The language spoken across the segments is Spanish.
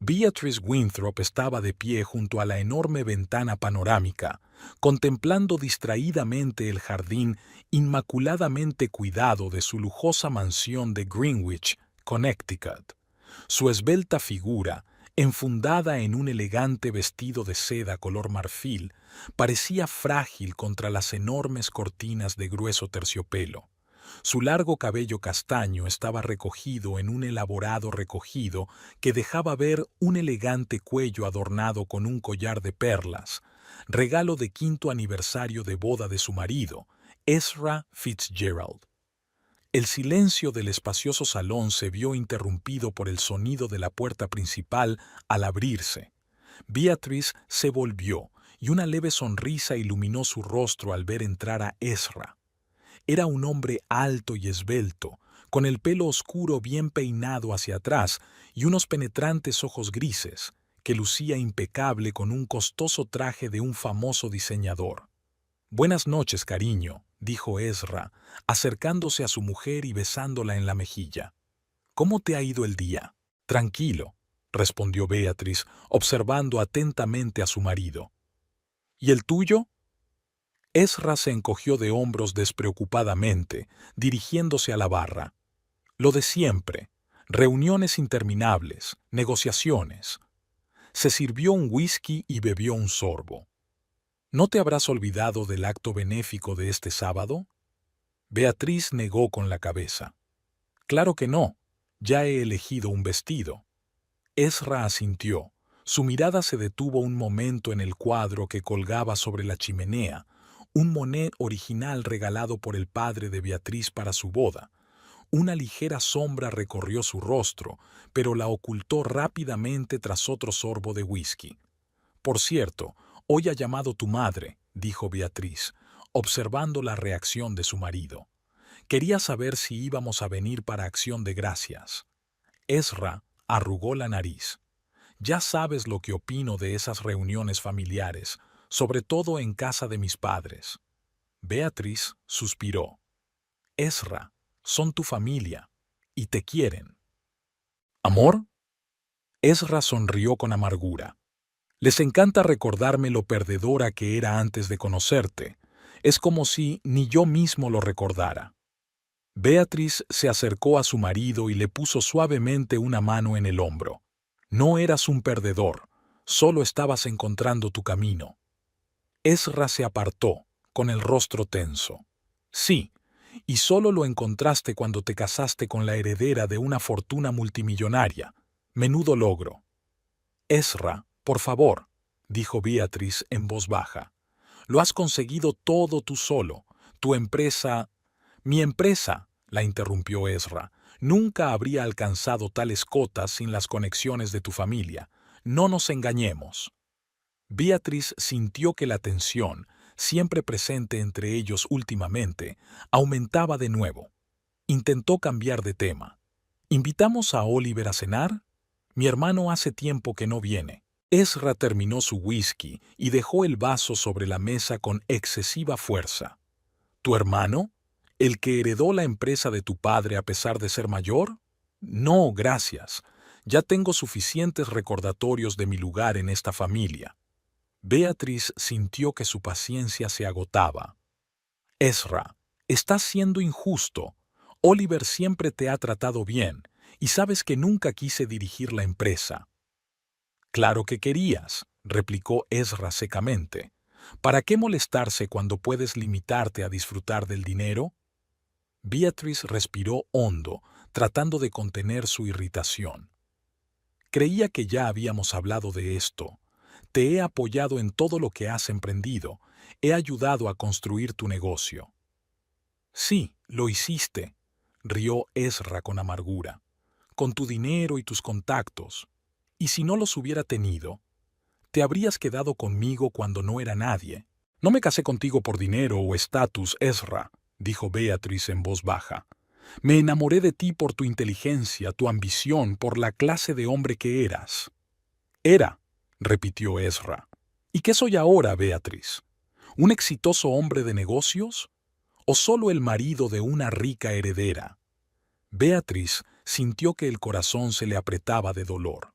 Beatrice Winthrop estaba de pie junto a la enorme ventana panorámica, contemplando distraídamente el jardín inmaculadamente cuidado de su lujosa mansión de Greenwich, Connecticut. Su esbelta figura, enfundada en un elegante vestido de seda color marfil, parecía frágil contra las enormes cortinas de grueso terciopelo. Su largo cabello castaño estaba recogido en un elaborado recogido que dejaba ver un elegante cuello adornado con un collar de perlas, regalo de 5º aniversario de boda de su marido, Ezra Fitzgerald. El silencio del espacioso salón se vio interrumpido por el sonido de la puerta principal al abrirse. Beatrice se volvió y una leve sonrisa iluminó su rostro al ver entrar a Ezra. Era un hombre alto y esbelto, con el pelo oscuro bien peinado hacia atrás y unos penetrantes ojos grises, que lucía impecable con un costoso traje de un famoso diseñador. «Buenas noches, cariño», dijo Ezra, acercándose a su mujer y besándola en la mejilla. «¿Cómo te ha ido el día?» «Tranquilo», respondió Beatrice, observando atentamente a su marido. «¿Y el tuyo?» Ezra se encogió de hombros despreocupadamente, dirigiéndose a la barra. Lo de siempre, reuniones interminables, negociaciones. Se sirvió un whisky y bebió un sorbo. ¿No te habrás olvidado del acto benéfico de este sábado? Beatriz negó con la cabeza. Claro que no, ya he elegido un vestido. Ezra asintió. Su mirada se detuvo un momento en el cuadro que colgaba sobre la chimenea, un Monet original regalado por el padre de Beatriz para su boda. Una ligera sombra recorrió su rostro, pero la ocultó rápidamente tras otro sorbo de whisky. «Por cierto, hoy ha llamado tu madre», dijo Beatriz, observando la reacción de su marido. «Quería saber si íbamos a venir para Acción de Gracias». Ezra arrugó la nariz. «Ya sabes lo que opino de esas reuniones familiares, sobre todo en casa de mis padres». Beatriz suspiró. «Ezra, son tu familia, y te quieren». «¿Amor?» Ezra sonrió con amargura. «Les encanta recordarme lo perdedora que era antes de conocerte. Es como si ni yo mismo lo recordara». Beatriz se acercó a su marido y le puso suavemente una mano en el hombro. «No eras un perdedor, solo estabas encontrando tu camino». Ezra se apartó, con el rostro tenso. «Sí, y solo lo encontraste cuando te casaste con la heredera de una fortuna multimillonaria. Menudo logro». «Ezra, por favor», dijo Beatriz en voz baja. «Lo has conseguido todo tú solo. Tu empresa...» «Mi empresa», la interrumpió Ezra, «nunca habría alcanzado tales cotas sin las conexiones de tu familia. No nos engañemos». Beatriz sintió que la tensión, siempre presente entre ellos últimamente, aumentaba de nuevo. Intentó cambiar de tema. «¿Invitamos a Oliver a cenar? Mi hermano hace tiempo que no viene». Ezra terminó su whisky y dejó el vaso sobre la mesa con excesiva fuerza. «¿Tu hermano? ¿El que heredó la empresa de tu padre a pesar de ser mayor? No, gracias. Ya tengo suficientes recordatorios de mi lugar en esta familia». Beatriz sintió que su paciencia se agotaba. «Ezra, estás siendo injusto. Oliver siempre te ha tratado bien, y sabes que nunca quise dirigir la empresa». «Claro que querías», replicó Ezra secamente. «¿Para qué molestarse cuando puedes limitarte a disfrutar del dinero?» Beatriz respiró hondo, tratando de contener su irritación. «Creía que ya habíamos hablado de esto. Te he apoyado en todo lo que has emprendido. He ayudado a construir tu negocio». «Sí, lo hiciste», rió Ezra con amargura. «Con tu dinero y tus contactos. Y si no los hubiera tenido, te habrías quedado conmigo cuando no era nadie». «No me casé contigo por dinero o estatus, Ezra», dijo Beatriz en voz baja. «Me enamoré de ti por tu inteligencia, tu ambición, por la clase de hombre que eras». «Era», repitió Ezra. «¿Y qué soy ahora, Beatriz? ¿Un exitoso hombre de negocios? ¿O solo el marido de una rica heredera?» Beatriz sintió que el corazón se le apretaba de dolor.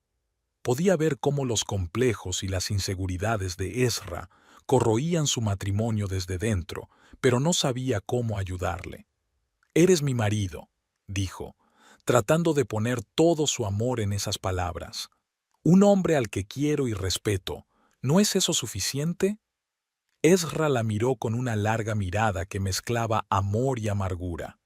Podía ver cómo los complejos y las inseguridades de Ezra corroían su matrimonio desde dentro, pero no sabía cómo ayudarle. «Eres mi marido», dijo, tratando de poner todo su amor en esas palabras. «Un hombre al que quiero y respeto. ¿No es eso suficiente?» Ezra la miró con una larga mirada que mezclaba amor y amargura.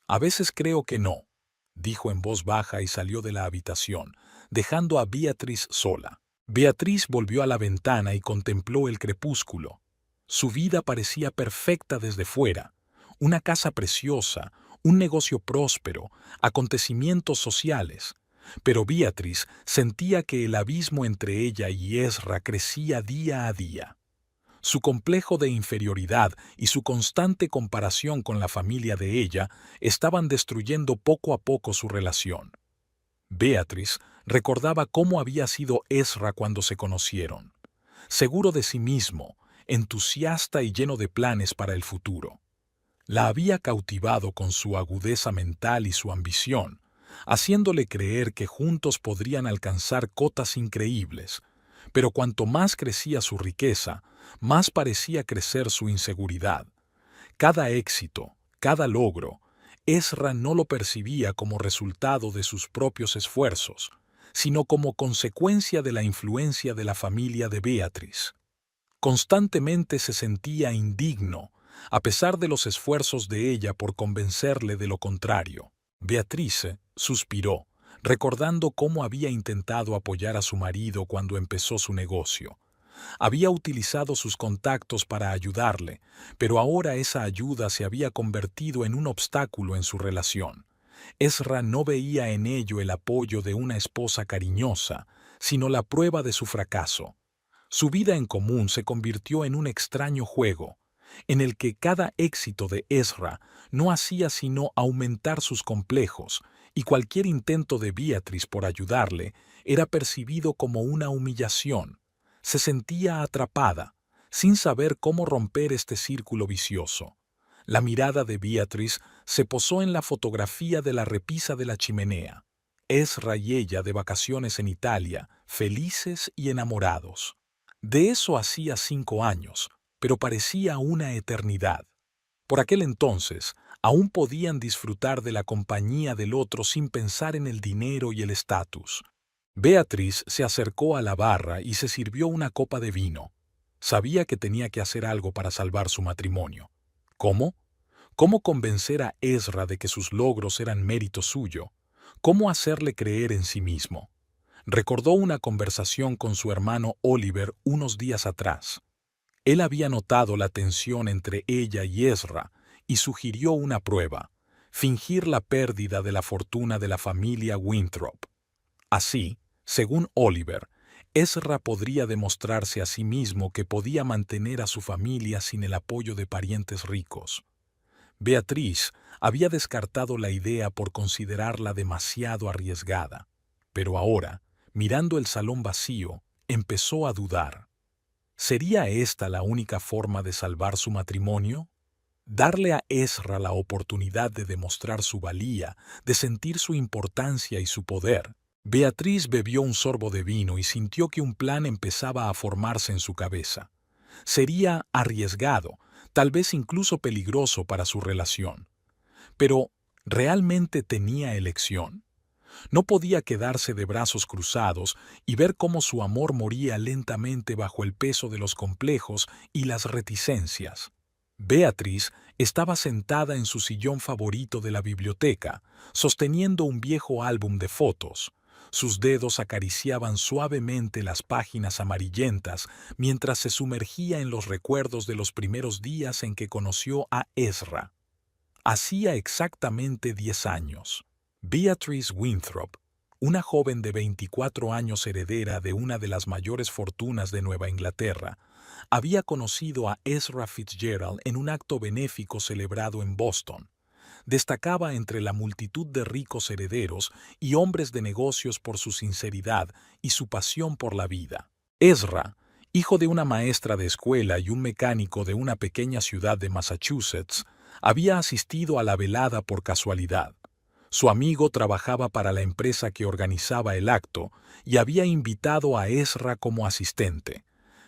«A veces creo que no», dijo en voz baja y salió de la habitación, dejando a Beatriz sola. Beatriz volvió a la ventana y contempló el crepúsculo. Su vida parecía perfecta desde fuera. Una casa preciosa, un negocio próspero, acontecimientos sociales. Pero Beatriz sentía que el abismo entre ella y Ezra crecía día a día. Su complejo de inferioridad y su constante comparación con la familia de ella estaban destruyendo poco a poco su relación. Beatriz recordaba cómo había sido Ezra cuando se conocieron, seguro de sí mismo, entusiasta y lleno de planes para el futuro. La había cautivado con su agudeza mental y su ambición, haciéndole creer que juntos podrían alcanzar cotas increíbles, pero cuanto más crecía su riqueza, más parecía crecer su inseguridad. Cada éxito, cada logro, Ezra no lo percibía como resultado de sus propios esfuerzos, sino como consecuencia de la influencia de la familia de Beatriz. Constantemente se sentía indigno, a pesar de los esfuerzos de ella por convencerle de lo contrario. Beatriz suspiró, recordando cómo había intentado apoyar a su marido cuando empezó su negocio. Había utilizado sus contactos para ayudarle, pero ahora esa ayuda se había convertido en un obstáculo en su relación. Ezra no veía en ello el apoyo de una esposa cariñosa, sino la prueba de su fracaso. Su vida en común se convirtió en un extraño juego, en el que cada éxito de Ezra no hacía sino aumentar sus complejos, y cualquier intento de Beatriz por ayudarle era percibido como una humillación. Se sentía atrapada, sin saber cómo romper este círculo vicioso. La mirada de Beatriz se posó en la fotografía de la repisa de la chimenea. Ezra y ella de vacaciones en Italia, felices y enamorados. De eso hacía 5 años, pero parecía una eternidad. Por aquel entonces, aún podían disfrutar de la compañía del otro sin pensar en el dinero y el estatus. Beatriz se acercó a la barra y se sirvió una copa de vino. Sabía que tenía que hacer algo para salvar su matrimonio. ¿Cómo? ¿Cómo convencer a Ezra de que sus logros eran mérito suyo? ¿Cómo hacerle creer en sí mismo? Recordó una conversación con su hermano Oliver unos días atrás. Él había notado la tensión entre ella y Ezra y sugirió una prueba: fingir la pérdida de la fortuna de la familia Winthrop. Así, según Oliver, Ezra podría demostrarse a sí mismo que podía mantener a su familia sin el apoyo de parientes ricos. Beatriz había descartado la idea por considerarla demasiado arriesgada, pero ahora, mirando el salón vacío, empezó a dudar. ¿Sería esta la única forma de salvar su matrimonio? Darle a Ezra la oportunidad de demostrar su valía, de sentir su importancia y su poder. Beatriz bebió un sorbo de vino y sintió que un plan empezaba a formarse en su cabeza. Sería arriesgado, tal vez incluso peligroso para su relación. Pero, ¿realmente tenía elección? No podía quedarse de brazos cruzados y ver cómo su amor moría lentamente bajo el peso de los complejos y las reticencias. Beatriz estaba sentada en su sillón favorito de la biblioteca, sosteniendo un viejo álbum de fotos. Sus dedos acariciaban suavemente las páginas amarillentas mientras se sumergía en los recuerdos de los primeros días en que conoció a Ezra. Hacía exactamente 10 años. Beatrice Winthrop, una joven de 24 años heredera de una de las mayores fortunas de Nueva Inglaterra, había conocido a Ezra Fitzgerald en un acto benéfico celebrado en Boston. Destacaba entre la multitud de ricos herederos y hombres de negocios por su sinceridad y su pasión por la vida. Ezra, hijo de una maestra de escuela y un mecánico de una pequeña ciudad de Massachusetts, había asistido a la velada por casualidad. Su amigo trabajaba para la empresa que organizaba el acto y había invitado a Ezra como asistente.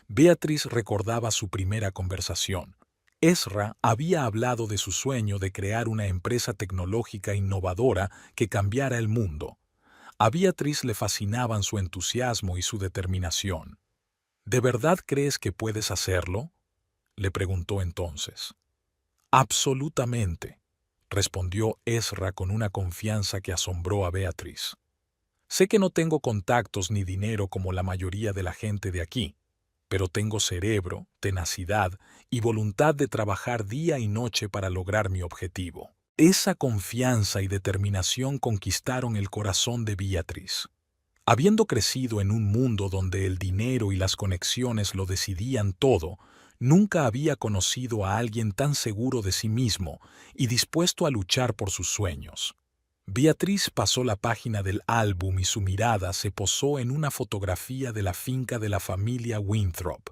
Beatriz recordaba su primera conversación. Ezra había hablado de su sueño de crear una empresa tecnológica innovadora que cambiara el mundo. A Beatriz le fascinaban su entusiasmo y su determinación. ¿De verdad crees que puedes hacerlo?, le preguntó entonces. Absolutamente, respondió Ezra con una confianza que asombró a Beatriz. Sé que no tengo contactos ni dinero como la mayoría de la gente de aquí, pero tengo cerebro, tenacidad y voluntad de trabajar día y noche para lograr mi objetivo. Esa confianza y determinación conquistaron el corazón de Beatriz. Habiendo crecido en un mundo donde el dinero y las conexiones lo decidían todo, nunca había conocido a alguien tan seguro de sí mismo y dispuesto a luchar por sus sueños. Beatriz pasó la página del álbum y su mirada se posó en una fotografía de la finca de la familia Winthrop.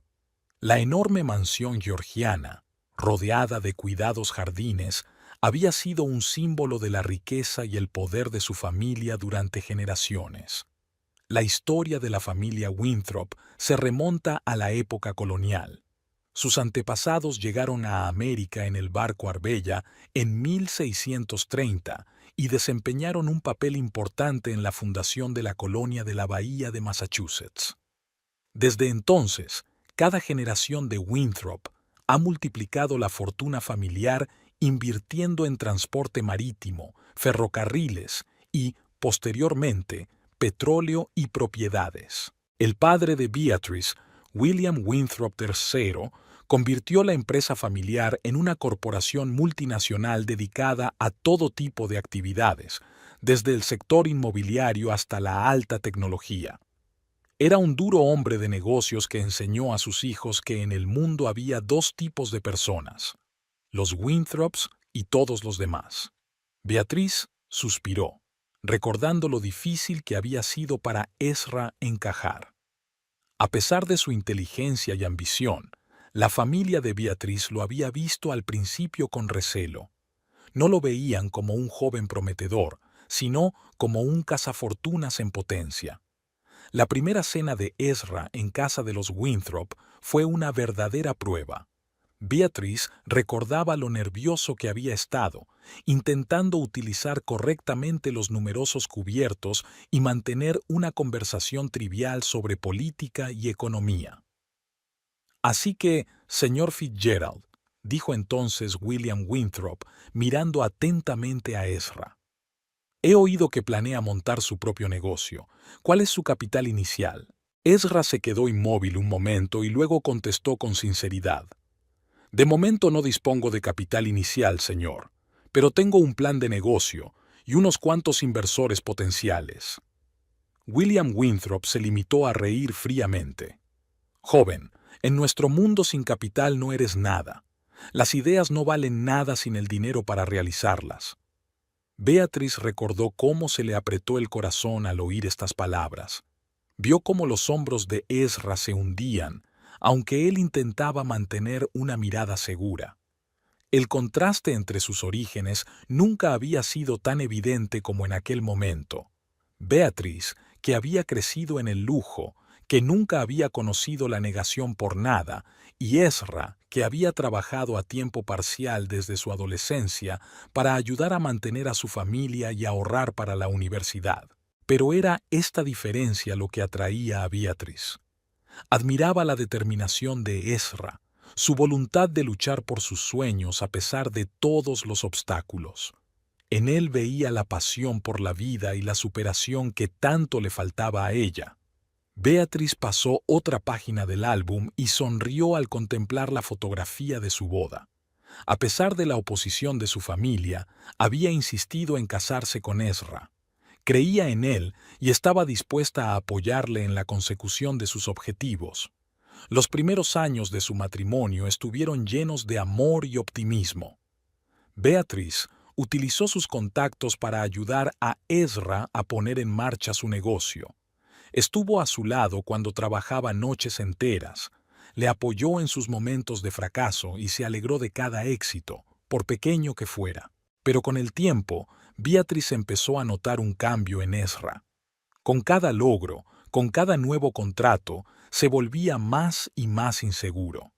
La enorme mansión georgiana, rodeada de cuidados jardines, había sido un símbolo de la riqueza y el poder de su familia durante generaciones. La historia de la familia Winthrop se remonta a la época colonial. Sus antepasados llegaron a América en el barco Arbella en 1630 y desempeñaron un papel importante en la fundación de la colonia de la Bahía de Massachusetts. Desde entonces, cada generación de Winthrop ha multiplicado la fortuna familiar invirtiendo en transporte marítimo, ferrocarriles y, posteriormente, petróleo y propiedades. El padre de Beatrice, William Winthrop III, convirtió la empresa familiar en una corporación multinacional dedicada a todo tipo de actividades, desde el sector inmobiliario hasta la alta tecnología. Era un duro hombre de negocios que enseñó a sus hijos que en el mundo había dos tipos de personas: los Winthrops y todos los demás. Beatriz suspiró, recordando lo difícil que había sido para Ezra encajar. A pesar de su inteligencia y ambición, la familia de Beatriz lo había visto al principio con recelo. No lo veían como un joven prometedor, sino como un cazafortunas en potencia. La primera cena de Ezra en casa de los Winthrop fue una verdadera prueba. Beatriz recordaba lo nervioso que había estado, intentando utilizar correctamente los numerosos cubiertos y mantener una conversación trivial sobre política y economía. Así que, señor Fitzgerald, dijo entonces William Winthrop, mirando atentamente a Ezra. He oído que planea montar su propio negocio. ¿Cuál es su capital inicial? Ezra se quedó inmóvil un momento y luego contestó con sinceridad. De momento no dispongo de capital inicial, señor, pero tengo un plan de negocio y unos cuantos inversores potenciales. William Winthrop se limitó a reír fríamente. Joven, en nuestro mundo sin capital no eres nada. Las ideas no valen nada sin el dinero para realizarlas. Beatriz recordó cómo se le apretó el corazón al oír estas palabras. Vio cómo los hombros de Ezra se hundían, aunque él intentaba mantener una mirada segura. El contraste entre sus orígenes nunca había sido tan evidente como en aquel momento. Beatriz, que había crecido en el lujo, que nunca había conocido la negación por nada, y Ezra, que había trabajado a tiempo parcial desde su adolescencia para ayudar a mantener a su familia y ahorrar para la universidad. Pero era esta diferencia lo que atraía a Beatriz. Admiraba la determinación de Ezra, su voluntad de luchar por sus sueños a pesar de todos los obstáculos. En él veía la pasión por la vida y la superación que tanto le faltaba a ella. Beatriz pasó otra página del álbum y sonrió al contemplar la fotografía de su boda. A pesar de la oposición de su familia, había insistido en casarse con Ezra. Creía en él y estaba dispuesta a apoyarle en la consecución de sus objetivos. Los primeros años de su matrimonio estuvieron llenos de amor y optimismo. Beatriz utilizó sus contactos para ayudar a Ezra a poner en marcha su negocio. Estuvo a su lado cuando trabajaba noches enteras, le apoyó en sus momentos de fracaso y se alegró de cada éxito, por pequeño que fuera. Pero con el tiempo, Beatriz empezó a notar un cambio en Ezra. Con cada logro, con cada nuevo contrato, se volvía más y más inseguro.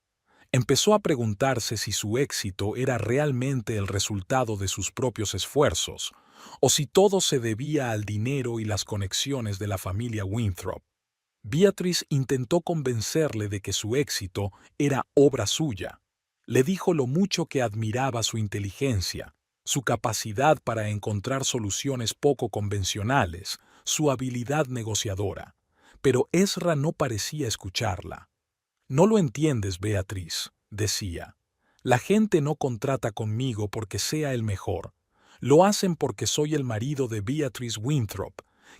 Empezó a preguntarse si su éxito era realmente el resultado de sus propios esfuerzos, o si todo se debía al dinero y las conexiones de la familia Winthrop. Beatriz intentó convencerle de que su éxito era obra suya. Le dijo lo mucho que admiraba su inteligencia, su capacidad para encontrar soluciones poco convencionales, su habilidad negociadora. Pero Ezra no parecía escucharla. «No lo entiendes, Beatriz», decía. «La gente no contrata conmigo porque sea el mejor. Lo hacen porque soy el marido de Beatriz Winthrop.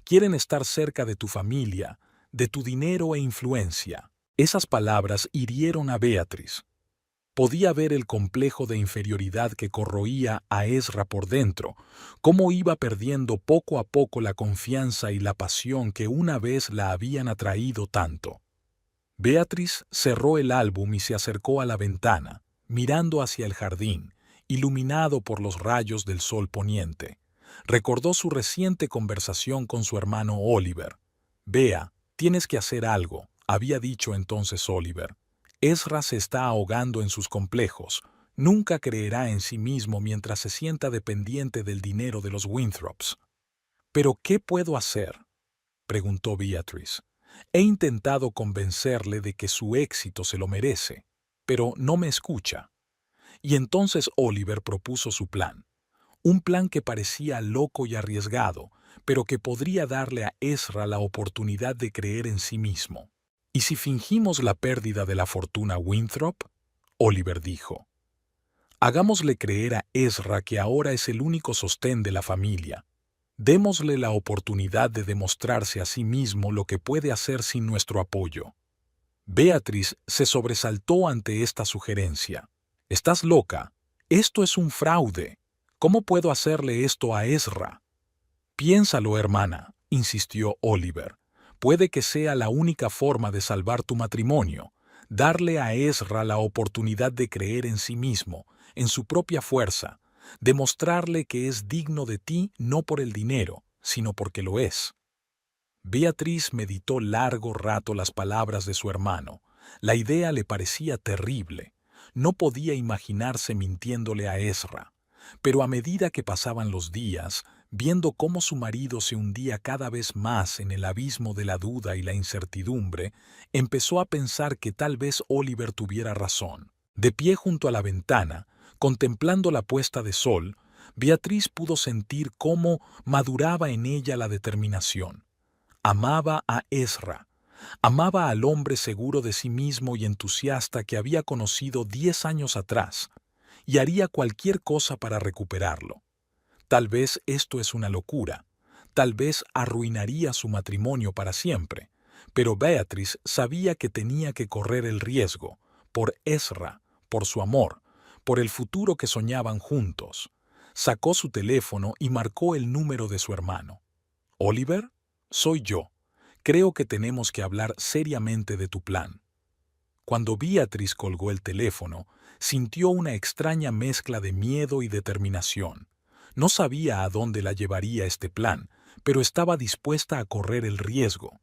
Quieren estar cerca de tu familia, de tu dinero e influencia». Esas palabras hirieron a Beatriz. Podía ver el complejo de inferioridad que corroía a Ezra por dentro, cómo iba perdiendo poco a poco la confianza y la pasión que una vez la habían atraído tanto. Beatriz cerró el álbum y se acercó a la ventana, mirando hacia el jardín, iluminado por los rayos del sol poniente. Recordó su reciente conversación con su hermano Oliver. «Bea, tienes que hacer algo», había dicho entonces Oliver. «Ezra se está ahogando en sus complejos. Nunca creerá en sí mismo mientras se sienta dependiente del dinero de los Winthrops». «¿Pero qué puedo hacer?», preguntó Beatriz. «He intentado convencerle de que su éxito se lo merece, pero no me escucha». Y entonces Oliver propuso su plan. Un plan que parecía loco y arriesgado, pero que podría darle a Ezra la oportunidad de creer en sí mismo. «¿Y si fingimos la pérdida de la fortuna Winthrop?», Oliver dijo. «Hagámosle creer a Ezra que ahora es el único sostén de la familia. Démosle la oportunidad de demostrarse a sí mismo lo que puede hacer sin nuestro apoyo». Beatriz se sobresaltó ante esta sugerencia. «Estás loca. Esto es un fraude. ¿Cómo puedo hacerle esto a Ezra?». «Piénsalo, hermana», insistió Oliver. «Puede que sea la única forma de salvar tu matrimonio, darle a Ezra la oportunidad de creer en sí mismo, en su propia fuerza, demostrarle que es digno de ti no por el dinero, sino porque lo es». Beatriz meditó largo rato las palabras de su hermano. La idea le parecía terrible. No podía imaginarse mintiéndole a Ezra. Pero a medida que pasaban los días, viendo cómo su marido se hundía cada vez más en el abismo de la duda y la incertidumbre, empezó a pensar que tal vez Oliver tuviera razón. De pie junto a la ventana, contemplando la puesta de sol, Beatriz pudo sentir cómo maduraba en ella la determinación. Amaba a Ezra. Amaba al hombre seguro de sí mismo y entusiasta que había conocido 10 años atrás, y haría cualquier cosa para recuperarlo. Tal vez esto es una locura, tal vez arruinaría su matrimonio para siempre, pero Beatriz sabía que tenía que correr el riesgo, por Ezra, por su amor, por el futuro que soñaban juntos. Sacó su teléfono y marcó el número de su hermano. «Oliver, soy yo. Creo que tenemos que hablar seriamente de tu plan». Cuando Beatriz colgó el teléfono, sintió una extraña mezcla de miedo y determinación. No sabía a dónde la llevaría este plan, pero estaba dispuesta a correr el riesgo.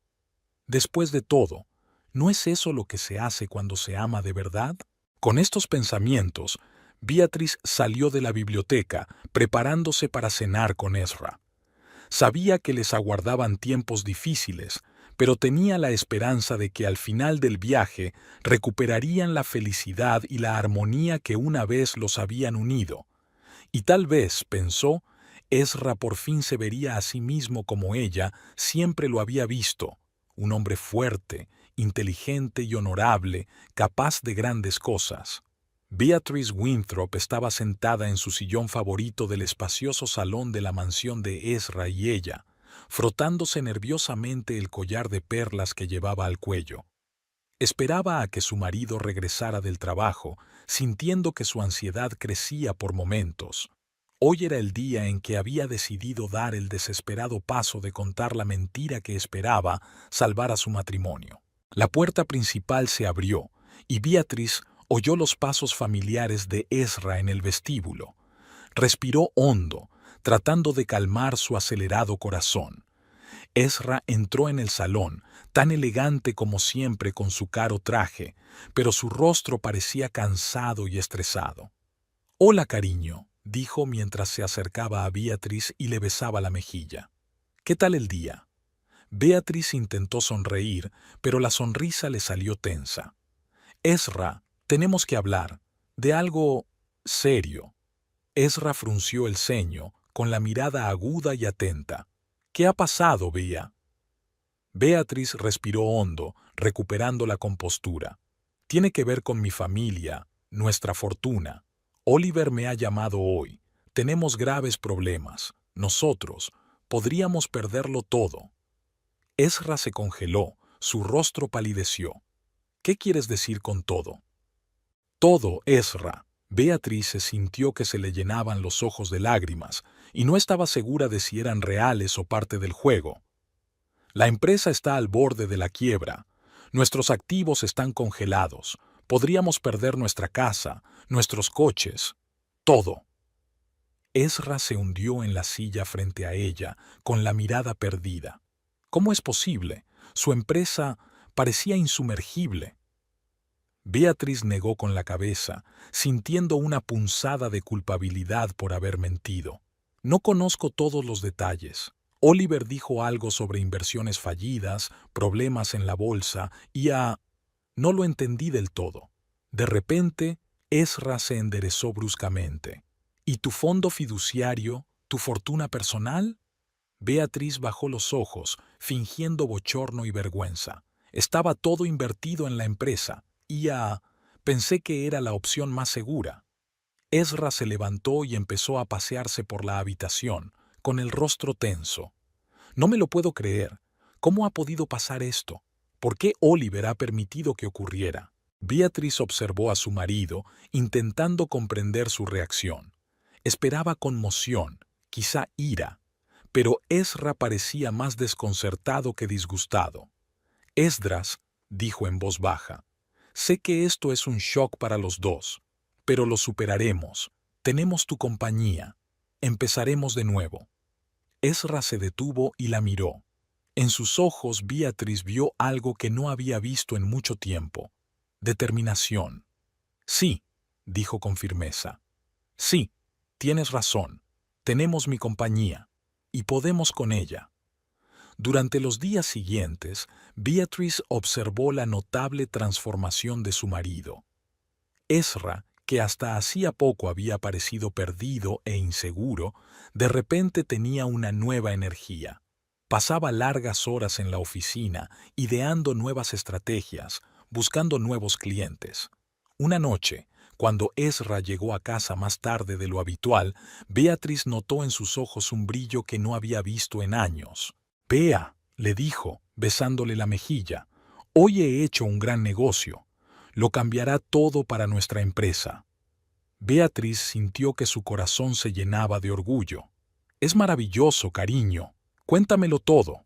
Después de todo, ¿no es eso lo que se hace cuando se ama de verdad? Con estos pensamientos, Beatriz salió de la biblioteca, preparándose para cenar con Ezra. Sabía que les aguardaban tiempos difíciles, pero tenía la esperanza de que al final del viaje recuperarían la felicidad y la armonía que una vez los habían unido. Y tal vez, pensó, Ezra por fin se vería a sí mismo como ella siempre lo había visto, un hombre fuerte, inteligente y honorable, capaz de grandes cosas. Beatriz Winthrop estaba sentada en su sillón favorito del espacioso salón de la mansión de Ezra y ella, frotándose nerviosamente el collar de perlas que llevaba al cuello. Esperaba a que su marido regresara del trabajo, sintiendo que su ansiedad crecía por momentos. Hoy era el día en que había decidido dar el desesperado paso de contar la mentira que esperaba salvar a su matrimonio. La puerta principal se abrió, y Beatriz oyó los pasos familiares de Ezra en el vestíbulo. Respiró hondo, tratando de calmar su acelerado corazón. Ezra entró en el salón, tan elegante como siempre con su caro traje, pero su rostro parecía cansado y estresado. «Hola, cariño», dijo mientras se acercaba a Beatriz y le besaba la mejilla. «¿Qué tal el día?» Beatriz intentó sonreír, pero la sonrisa le salió tensa. «Ezra, tenemos que hablar de algo serio». Ezra frunció el ceño, con la mirada aguda y atenta. «¿Qué ha pasado, Bea?» Beatriz respiró hondo, recuperando la compostura. «Tiene que ver con mi familia, nuestra fortuna. Oliver me ha llamado hoy. Tenemos graves problemas. Nosotros podríamos perderlo todo». Ezra se congeló, su rostro palideció. «¿Qué quieres decir con todo?» «Todo, Ezra». Beatriz se sintió que se le llenaban los ojos de lágrimas y no estaba segura de si eran reales o parte del juego. «La empresa está al borde de la quiebra. Nuestros activos están congelados. Podríamos perder nuestra casa, nuestros coches, todo». Ezra se hundió en la silla frente a ella, con la mirada perdida. ¿Cómo es posible? Su empresa parecía insumergible. Beatriz negó con la cabeza, sintiendo una punzada de culpabilidad por haber mentido. «No conozco todos los detalles. Oliver dijo algo sobre inversiones fallidas, problemas en la bolsa y No lo entendí del todo». De repente, Ezra se enderezó bruscamente. «¿Y tu fondo fiduciario, tu fortuna personal?» Beatriz bajó los ojos, fingiendo bochorno y vergüenza. «Estaba todo invertido en la empresa y pensé que era la opción más segura». Ezra se levantó y empezó a pasearse por la habitación, con el rostro tenso. «No me lo puedo creer. ¿Cómo ha podido pasar esto? ¿Por qué Oliver ha permitido que ocurriera?» Beatriz observó a su marido, intentando comprender su reacción. Esperaba conmoción, quizá ira, pero Ezra parecía más desconcertado que disgustado. «Esdras», dijo en voz baja, «sé que esto es un shock para los dos, pero lo superaremos. Tenemos tu compañía. Empezaremos de nuevo». Ezra se detuvo y la miró. En sus ojos Beatriz vio algo que no había visto en mucho tiempo: determinación. «Sí», dijo con firmeza. «Sí, tienes razón. Tenemos mi compañía, y podemos con ella». Durante los días siguientes, Beatriz observó la notable transformación de su marido. Ezra, que hasta hacía poco había parecido perdido e inseguro, de repente tenía una nueva energía. Pasaba largas horas en la oficina, ideando nuevas estrategias, buscando nuevos clientes. Una noche, cuando Ezra llegó a casa más tarde de lo habitual, Beatriz notó en sus ojos un brillo que no había visto en años. «Bea», le dijo, besándole la mejilla, «hoy he hecho un gran negocio. Lo cambiará todo para nuestra empresa». Beatriz sintió que su corazón se llenaba de orgullo. «Es maravilloso, cariño. Cuéntamelo todo».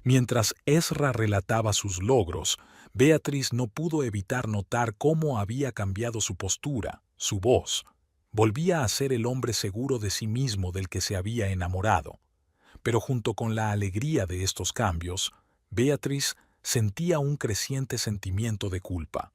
Mientras Ezra relataba sus logros, Beatriz no pudo evitar notar cómo había cambiado su postura, su voz. Volvía a ser el hombre seguro de sí mismo del que se había enamorado. Pero junto con la alegría de estos cambios, Beatriz sentía un creciente sentimiento de culpa.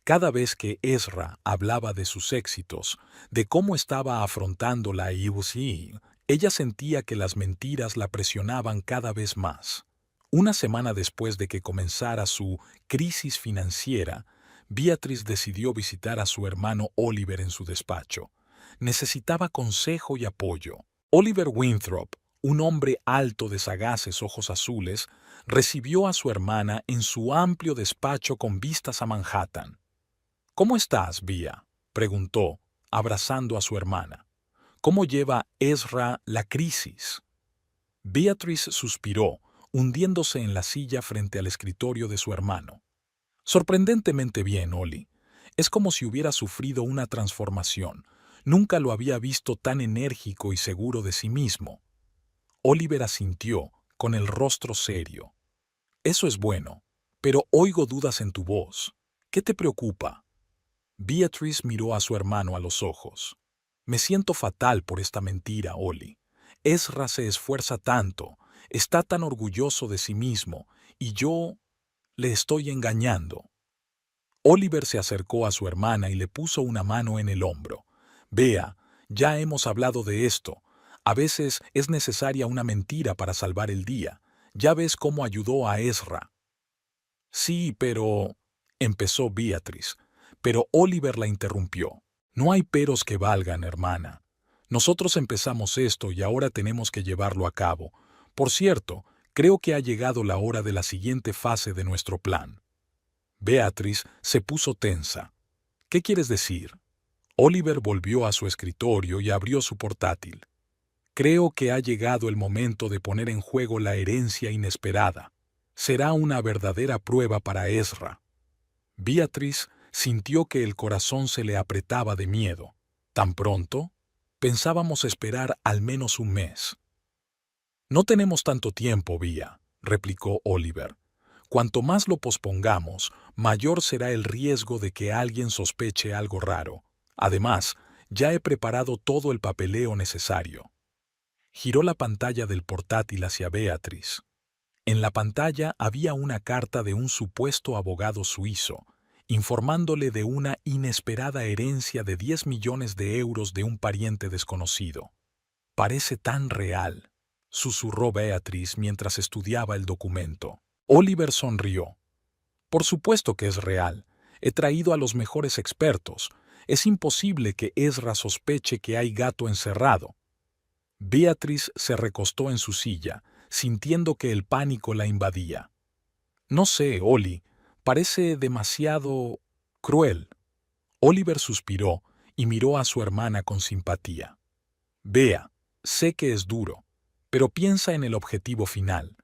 Cada vez que Ezra hablaba de sus éxitos, de cómo estaba afrontando la IUC, ella sentía que las mentiras la presionaban cada vez más. Una semana después de que comenzara su crisis financiera, Beatriz decidió visitar a su hermano Oliver en su despacho. Necesitaba consejo y apoyo. Oliver Winthrop, un hombre alto de sagaces ojos azules, recibió a su hermana en su amplio despacho con vistas a Manhattan. «¿Cómo estás, Bea?», preguntó, abrazando a su hermana. «¿Cómo lleva Ezra la crisis?». Beatriz suspiró, hundiéndose en la silla frente al escritorio de su hermano. «Sorprendentemente bien, Oli. Es como si hubiera sufrido una transformación. Nunca lo había visto tan enérgico y seguro de sí mismo». Oliver asintió, con el rostro serio. «Eso es bueno, pero oigo dudas en tu voz. ¿Qué te preocupa?». Beatriz miró a su hermano a los ojos. Me siento fatal por esta mentira, Oli. Ezra se esfuerza tanto, está tan orgulloso de sí mismo, y yo le estoy engañando. Oliver se acercó a su hermana y le puso una mano en el hombro. Vea, ya hemos hablado de esto. A veces es necesaria una mentira para salvar el día. Ya ves cómo ayudó a Ezra. Sí, pero... empezó Beatrice, pero Oliver la interrumpió. No hay peros que valgan, hermana. Nosotros empezamos esto y ahora tenemos que llevarlo a cabo. Por cierto, creo que ha llegado la hora de la siguiente fase de nuestro plan. Beatrice se puso tensa. ¿Qué quieres decir? Oliver volvió a su escritorio y abrió su portátil. Creo que ha llegado el momento de poner en juego la herencia inesperada. Será una verdadera prueba para Ezra. Beatrice sintió que el corazón se le apretaba de miedo. ¿Tan pronto? Pensábamos esperar al menos un mes. No tenemos tanto tiempo, Bea, replicó Oliver. Cuanto más lo pospongamos, mayor será el riesgo de que alguien sospeche algo raro. Además, ya he preparado todo el papeleo necesario. Giró la pantalla del portátil hacia Beatrice. En la pantalla había una carta de un supuesto abogado suizo, informándole de una inesperada herencia de 10 millones de euros de un pariente desconocido. Parece tan real, susurró Beatrice mientras estudiaba el documento. Oliver sonrió. Por supuesto que es real. He traído a los mejores expertos. Es imposible que Ezra sospeche que hay gato encerrado. Beatrice se recostó en su silla, sintiendo que el pánico la invadía. No sé, Oli, parece demasiado cruel. Oliver suspiró y miró a su hermana con simpatía. Bea, sé que es duro, pero piensa en el objetivo final.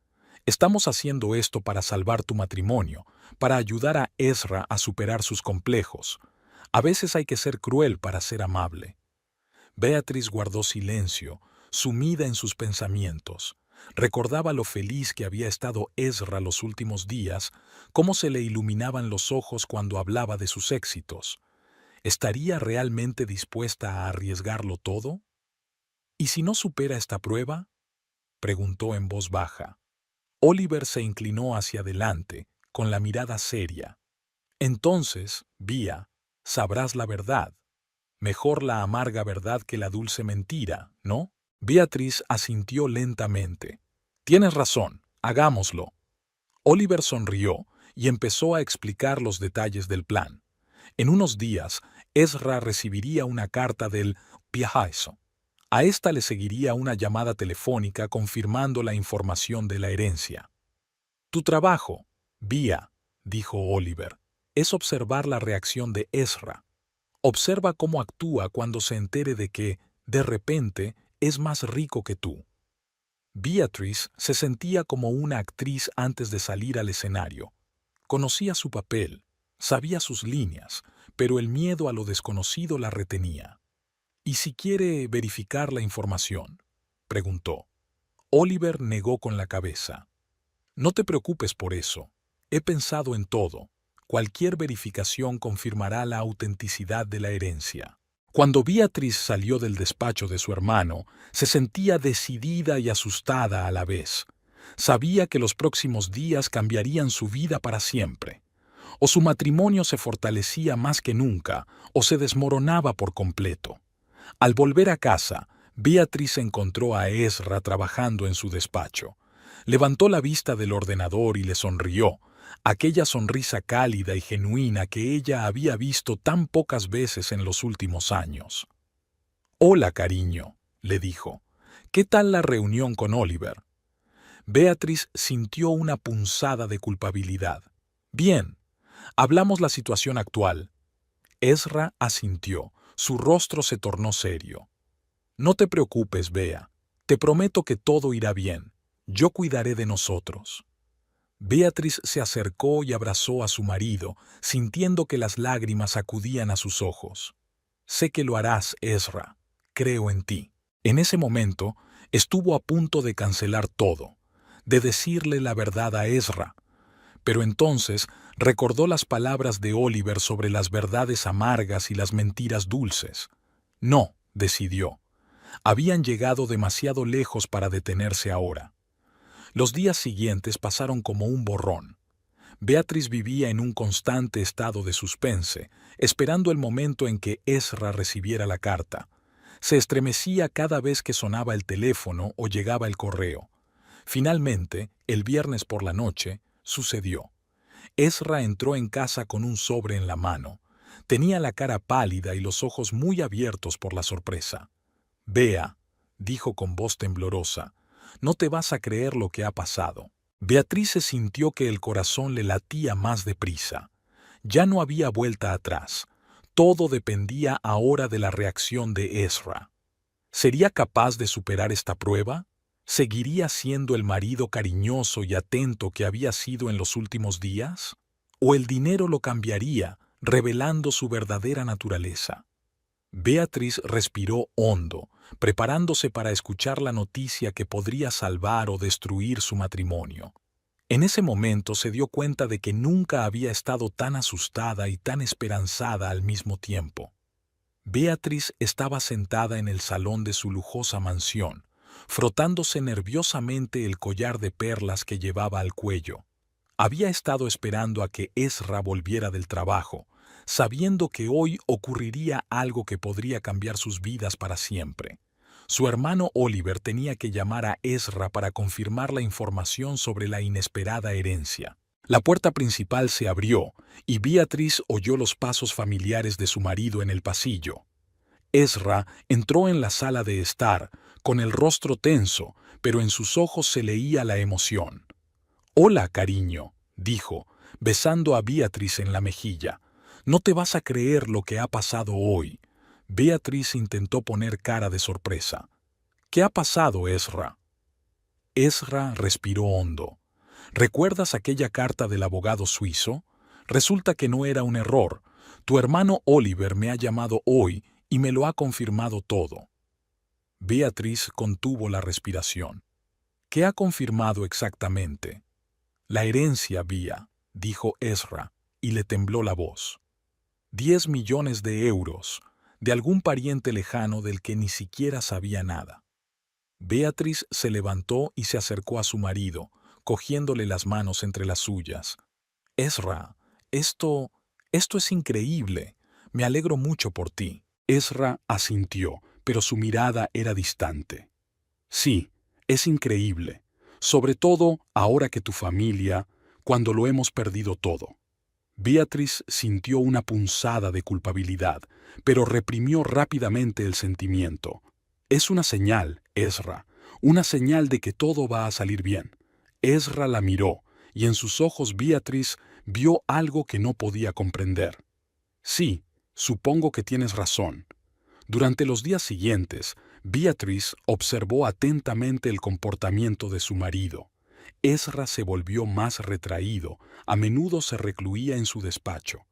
Estamos haciendo esto para salvar tu matrimonio, para ayudar a Ezra a superar sus complejos. A veces hay que ser cruel para ser amable. Beatrice guardó silencio, sumida en sus pensamientos. Recordaba lo feliz que había estado Ezra los últimos días, cómo se le iluminaban los ojos cuando hablaba de sus éxitos. ¿Estaría realmente dispuesta a arriesgarlo todo? ¿Y si no supera esta prueba? Preguntó en voz baja. Oliver se inclinó hacia adelante, con la mirada seria. Entonces, Bea, sabrás la verdad. Mejor la amarga verdad que la dulce mentira, ¿no? Beatrice asintió lentamente. Tienes razón, hagámoslo. Oliver sonrió y empezó a explicar los detalles del plan. En unos días, Ezra recibiría una carta del Piajaso. A esta le seguiría una llamada telefónica confirmando la información de la herencia. Tu trabajo, Bea, dijo Oliver, es observar la reacción de Ezra. Observa cómo actúa cuando se entere de que, de repente, es más rico que tú. Beatrice se sentía como una actriz antes de salir al escenario. Conocía su papel, sabía sus líneas, pero el miedo a lo desconocido la retenía. ¿Y si quiere verificar la información?, preguntó. Oliver negó con la cabeza. No te preocupes por eso. He pensado en todo. Cualquier verificación confirmará la autenticidad de la herencia. Cuando Beatrice salió del despacho de su hermano, se sentía decidida y asustada a la vez. Sabía que los próximos días cambiarían su vida para siempre. O su matrimonio se fortalecía más que nunca, o se desmoronaba por completo. Al volver a casa, Beatrice encontró a Ezra trabajando en su despacho. Levantó la vista del ordenador y le sonrió, aquella sonrisa cálida y genuina que ella había visto tan pocas veces en los últimos años. «Hola, cariño», le dijo. «¿Qué tal la reunión con Oliver?» Beatrice sintió una punzada de culpabilidad. «Bien, hablamos la situación actual». Ezra asintió. Su rostro se tornó serio. «No te preocupes, Bea. Te prometo que todo irá bien. Yo cuidaré de nosotros». Beatrice se acercó y abrazó a su marido, sintiendo que las lágrimas acudían a sus ojos. «Sé que lo harás, Ezra. Creo en ti». En ese momento, estuvo a punto de cancelar todo, de decirle la verdad a Ezra. Pero entonces recordó las palabras de Oliver sobre las verdades amargas y las mentiras dulces. «No», decidió. Habían llegado demasiado lejos para detenerse ahora. Los días siguientes pasaron como un borrón. Beatriz vivía en un constante estado de suspense, esperando el momento en que Ezra recibiera la carta. Se estremecía cada vez que sonaba el teléfono o llegaba el correo. Finalmente, el viernes por la noche, sucedió. Ezra entró en casa con un sobre en la mano. Tenía la cara pálida y los ojos muy abiertos por la sorpresa. «Bea», dijo con voz temblorosa, «no te vas a creer lo que ha pasado». Beatriz sintió que el corazón le latía más deprisa. Ya no había vuelta atrás. Todo dependía ahora de la reacción de Ezra. ¿Sería capaz de superar esta prueba? ¿Seguiría siendo el marido cariñoso y atento que había sido en los últimos días? ¿O el dinero lo cambiaría, revelando su verdadera naturaleza? Beatriz respiró hondo, preparándose para escuchar la noticia que podría salvar o destruir su matrimonio. En ese momento se dio cuenta de que nunca había estado tan asustada y tan esperanzada al mismo tiempo. Beatriz estaba sentada en el salón de su lujosa mansión, frotándose nerviosamente el collar de perlas que llevaba al cuello. Había estado esperando a que Ezra volviera del trabajo, sabiendo que hoy ocurriría algo que podría cambiar sus vidas para siempre. Su hermano Oliver tenía que llamar a Ezra para confirmar la información sobre la inesperada herencia. La puerta principal se abrió y Beatriz oyó los pasos familiares de su marido en el pasillo. Ezra entró en la sala de estar, con el rostro tenso, pero en sus ojos se leía la emoción. «Hola, cariño», dijo, besando a Beatriz en la mejilla. «No te vas a creer lo que ha pasado hoy». Beatriz intentó poner cara de sorpresa. «¿Qué ha pasado, Ezra?» Ezra respiró hondo. «¿Recuerdas aquella carta del abogado suizo? Resulta que no era un error. Tu hermano Oliver me ha llamado hoy y me lo ha confirmado todo». Beatriz contuvo la respiración. «¿Qué ha confirmado exactamente?» «La herencia, Bea», dijo Ezra, y le tembló la voz. 10 millones de euros, de algún pariente lejano del que ni siquiera sabía nada. Beatriz se levantó y se acercó a su marido, cogiéndole las manos entre las suyas. «Ezra, esto es increíble. Me alegro mucho por ti». Ezra asintió, pero su mirada era distante. «Sí, es increíble, sobre todo ahora que tu familia, cuando lo hemos perdido todo». Beatriz sintió una punzada de culpabilidad, pero reprimió rápidamente el sentimiento. «Es una señal, Ezra, una señal de que todo va a salir bien». Ezra la miró, y en sus ojos Beatriz vio algo que no podía comprender. «Sí, supongo que tienes razón». Durante los días siguientes, Beatriz observó atentamente el comportamiento de su marido. Ezra se volvió más retraído, a menudo se recluía en su despacho.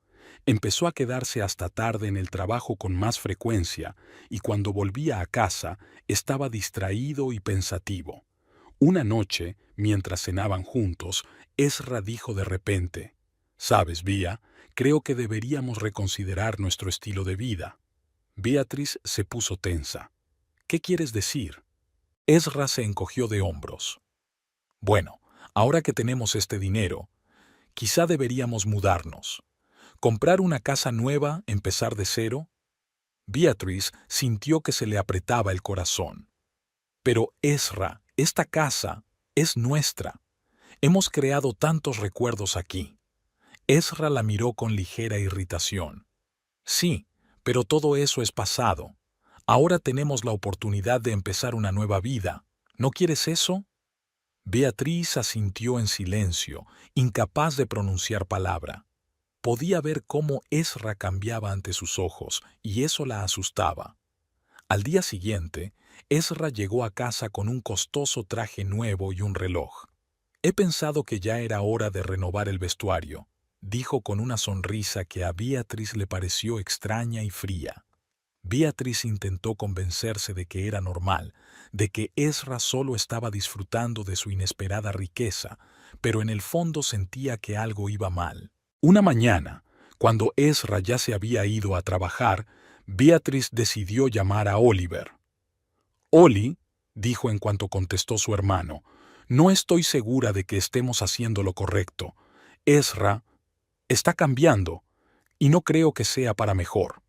Empezó a quedarse hasta tarde en el trabajo con más frecuencia, y cuando volvía a casa estaba distraído y pensativo. Una noche, mientras cenaban juntos, Ezra dijo de repente: «¿Sabes, Bea? Creo que deberíamos reconsiderar nuestro estilo de vida». Beatriz se puso tensa. «¿Qué quieres decir?» Ezra se encogió de hombros. «Bueno, ahora que tenemos este dinero, quizá deberíamos mudarnos. ¿Comprar una casa nueva, empezar de cero?» Beatriz sintió que se le apretaba el corazón. «Pero, Ezra, esta casa es nuestra. Hemos creado tantos recuerdos aquí». Ezra la miró con ligera irritación. «Sí, pero todo eso es pasado. Ahora tenemos la oportunidad de empezar una nueva vida. ¿No quieres eso?» Beatriz asintió en silencio, incapaz de pronunciar palabra. Podía ver cómo Ezra cambiaba ante sus ojos, y eso la asustaba. Al día siguiente, Ezra llegó a casa con un costoso traje nuevo y un reloj. «He pensado que ya era hora de renovar el vestuario», dijo con una sonrisa que a Beatriz le pareció extraña y fría. Beatriz intentó convencerse de que era normal, de que Ezra solo estaba disfrutando de su inesperada riqueza, pero en el fondo sentía que algo iba mal. Una mañana, cuando Ezra ya se había ido a trabajar, Beatriz decidió llamar a Oliver. «Oli», dijo en cuanto contestó su hermano, «no estoy segura de que estemos haciendo lo correcto. Ezra está cambiando, y no creo que sea para mejor».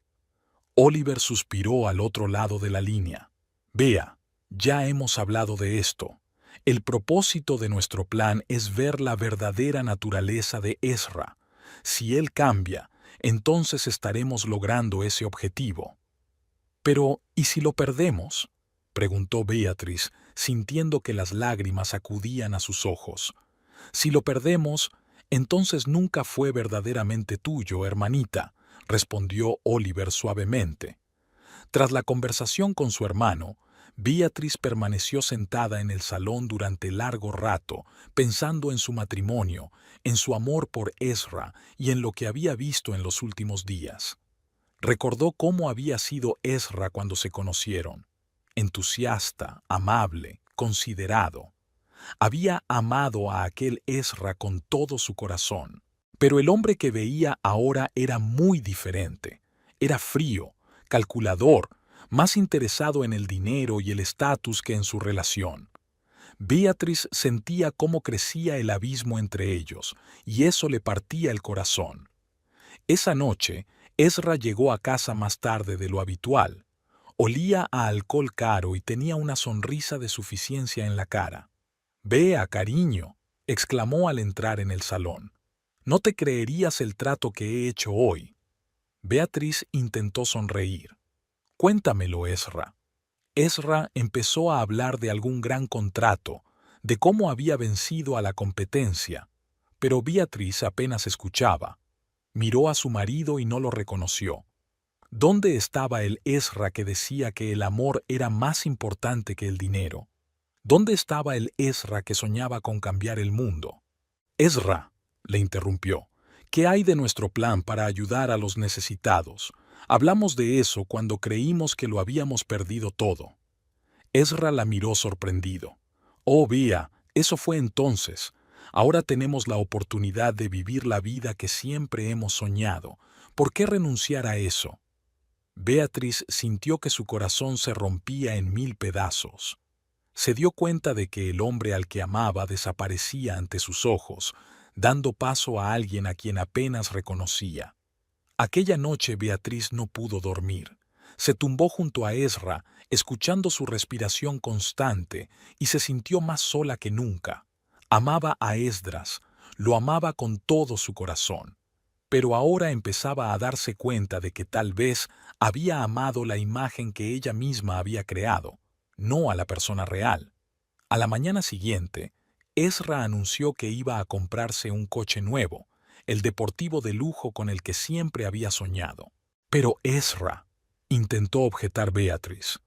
Oliver suspiró al otro lado de la línea. «Vea, ya hemos hablado de esto. El propósito de nuestro plan es ver la verdadera naturaleza de Ezra. Si él cambia, entonces estaremos logrando ese objetivo». «Pero, ¿y si lo perdemos?», preguntó Beatriz, sintiendo que las lágrimas acudían a sus ojos. «Si lo perdemos, entonces nunca fue verdaderamente tuyo, hermanita», respondió Oliver suavemente. Tras la conversación con su hermano, Beatriz permaneció sentada en el salón durante largo rato, pensando en su matrimonio, en su amor por Ezra y en lo que había visto en los últimos días. Recordó cómo había sido Ezra cuando se conocieron. Entusiasta, amable, considerado. Había amado a aquel Ezra con todo su corazón. Pero el hombre que veía ahora era muy diferente. Era frío, calculador, más interesado en el dinero y el estatus que en su relación. Beatriz sentía cómo crecía el abismo entre ellos, y eso le partía el corazón. Esa noche, Ezra llegó a casa más tarde de lo habitual. Olía a alcohol caro y tenía una sonrisa de suficiencia en la cara. «Vea, cariño», exclamó al entrar en el salón. «No te creerías el trato que he hecho hoy». Beatriz intentó sonreír. «Cuéntamelo, Ezra». Ezra empezó a hablar de algún gran contrato, de cómo había vencido a la competencia, pero Beatriz apenas escuchaba. Miró a su marido y no lo reconoció. ¿Dónde estaba el Ezra que decía que el amor era más importante que el dinero? ¿Dónde estaba el Ezra que soñaba con cambiar el mundo? «Ezra», le interrumpió, «¿qué hay de nuestro plan para ayudar a los necesitados? Hablamos de eso cuando creímos que lo habíamos perdido todo». Ezra la miró sorprendido. «Oh, Bea, eso fue entonces. Ahora tenemos la oportunidad de vivir la vida que siempre hemos soñado. ¿Por qué renunciar a eso?» Beatriz sintió que su corazón se rompía en 1000 pedazos. Se dio cuenta de que el hombre al que amaba desaparecía ante sus ojos, dando paso a alguien a quien apenas reconocía. Aquella noche Beatriz no pudo dormir. Se tumbó junto a Ezra, escuchando su respiración constante, y se sintió más sola que nunca. Amaba a Esdras, lo amaba con todo su corazón. Pero ahora empezaba a darse cuenta de que tal vez había amado la imagen que ella misma había creado, no a la persona real. A la mañana siguiente, Ezra anunció que iba a comprarse un coche nuevo, el deportivo de lujo con el que siempre había soñado. «Pero Ezra», intentó objetar Beatriz,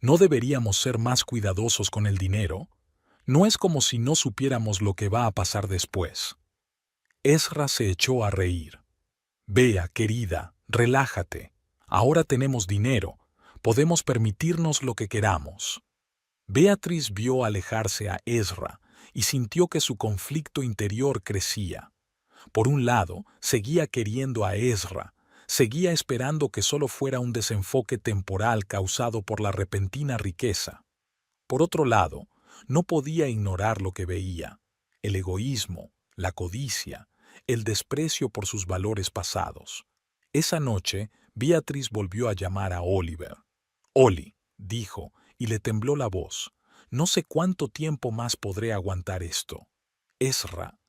«¿no deberíamos ser más cuidadosos con el dinero? No es como si no supiéramos lo que va a pasar después». Ezra se echó a reír. «Bea, querida, relájate. Ahora tenemos dinero. Podemos permitirnos lo que queramos». Beatriz vio alejarse a Ezra y sintió que su conflicto interior crecía. Por un lado, seguía queriendo a Ezra, seguía esperando que solo fuera un desenfoque temporal causado por la repentina riqueza. Por otro lado, no podía ignorar lo que veía: el egoísmo, la codicia, el desprecio por sus valores pasados. Esa noche, Beatriz volvió a llamar a Oliver. «Oli», dijo, y le tembló la voz, «no sé cuánto tiempo más podré aguantar esto. Ezra,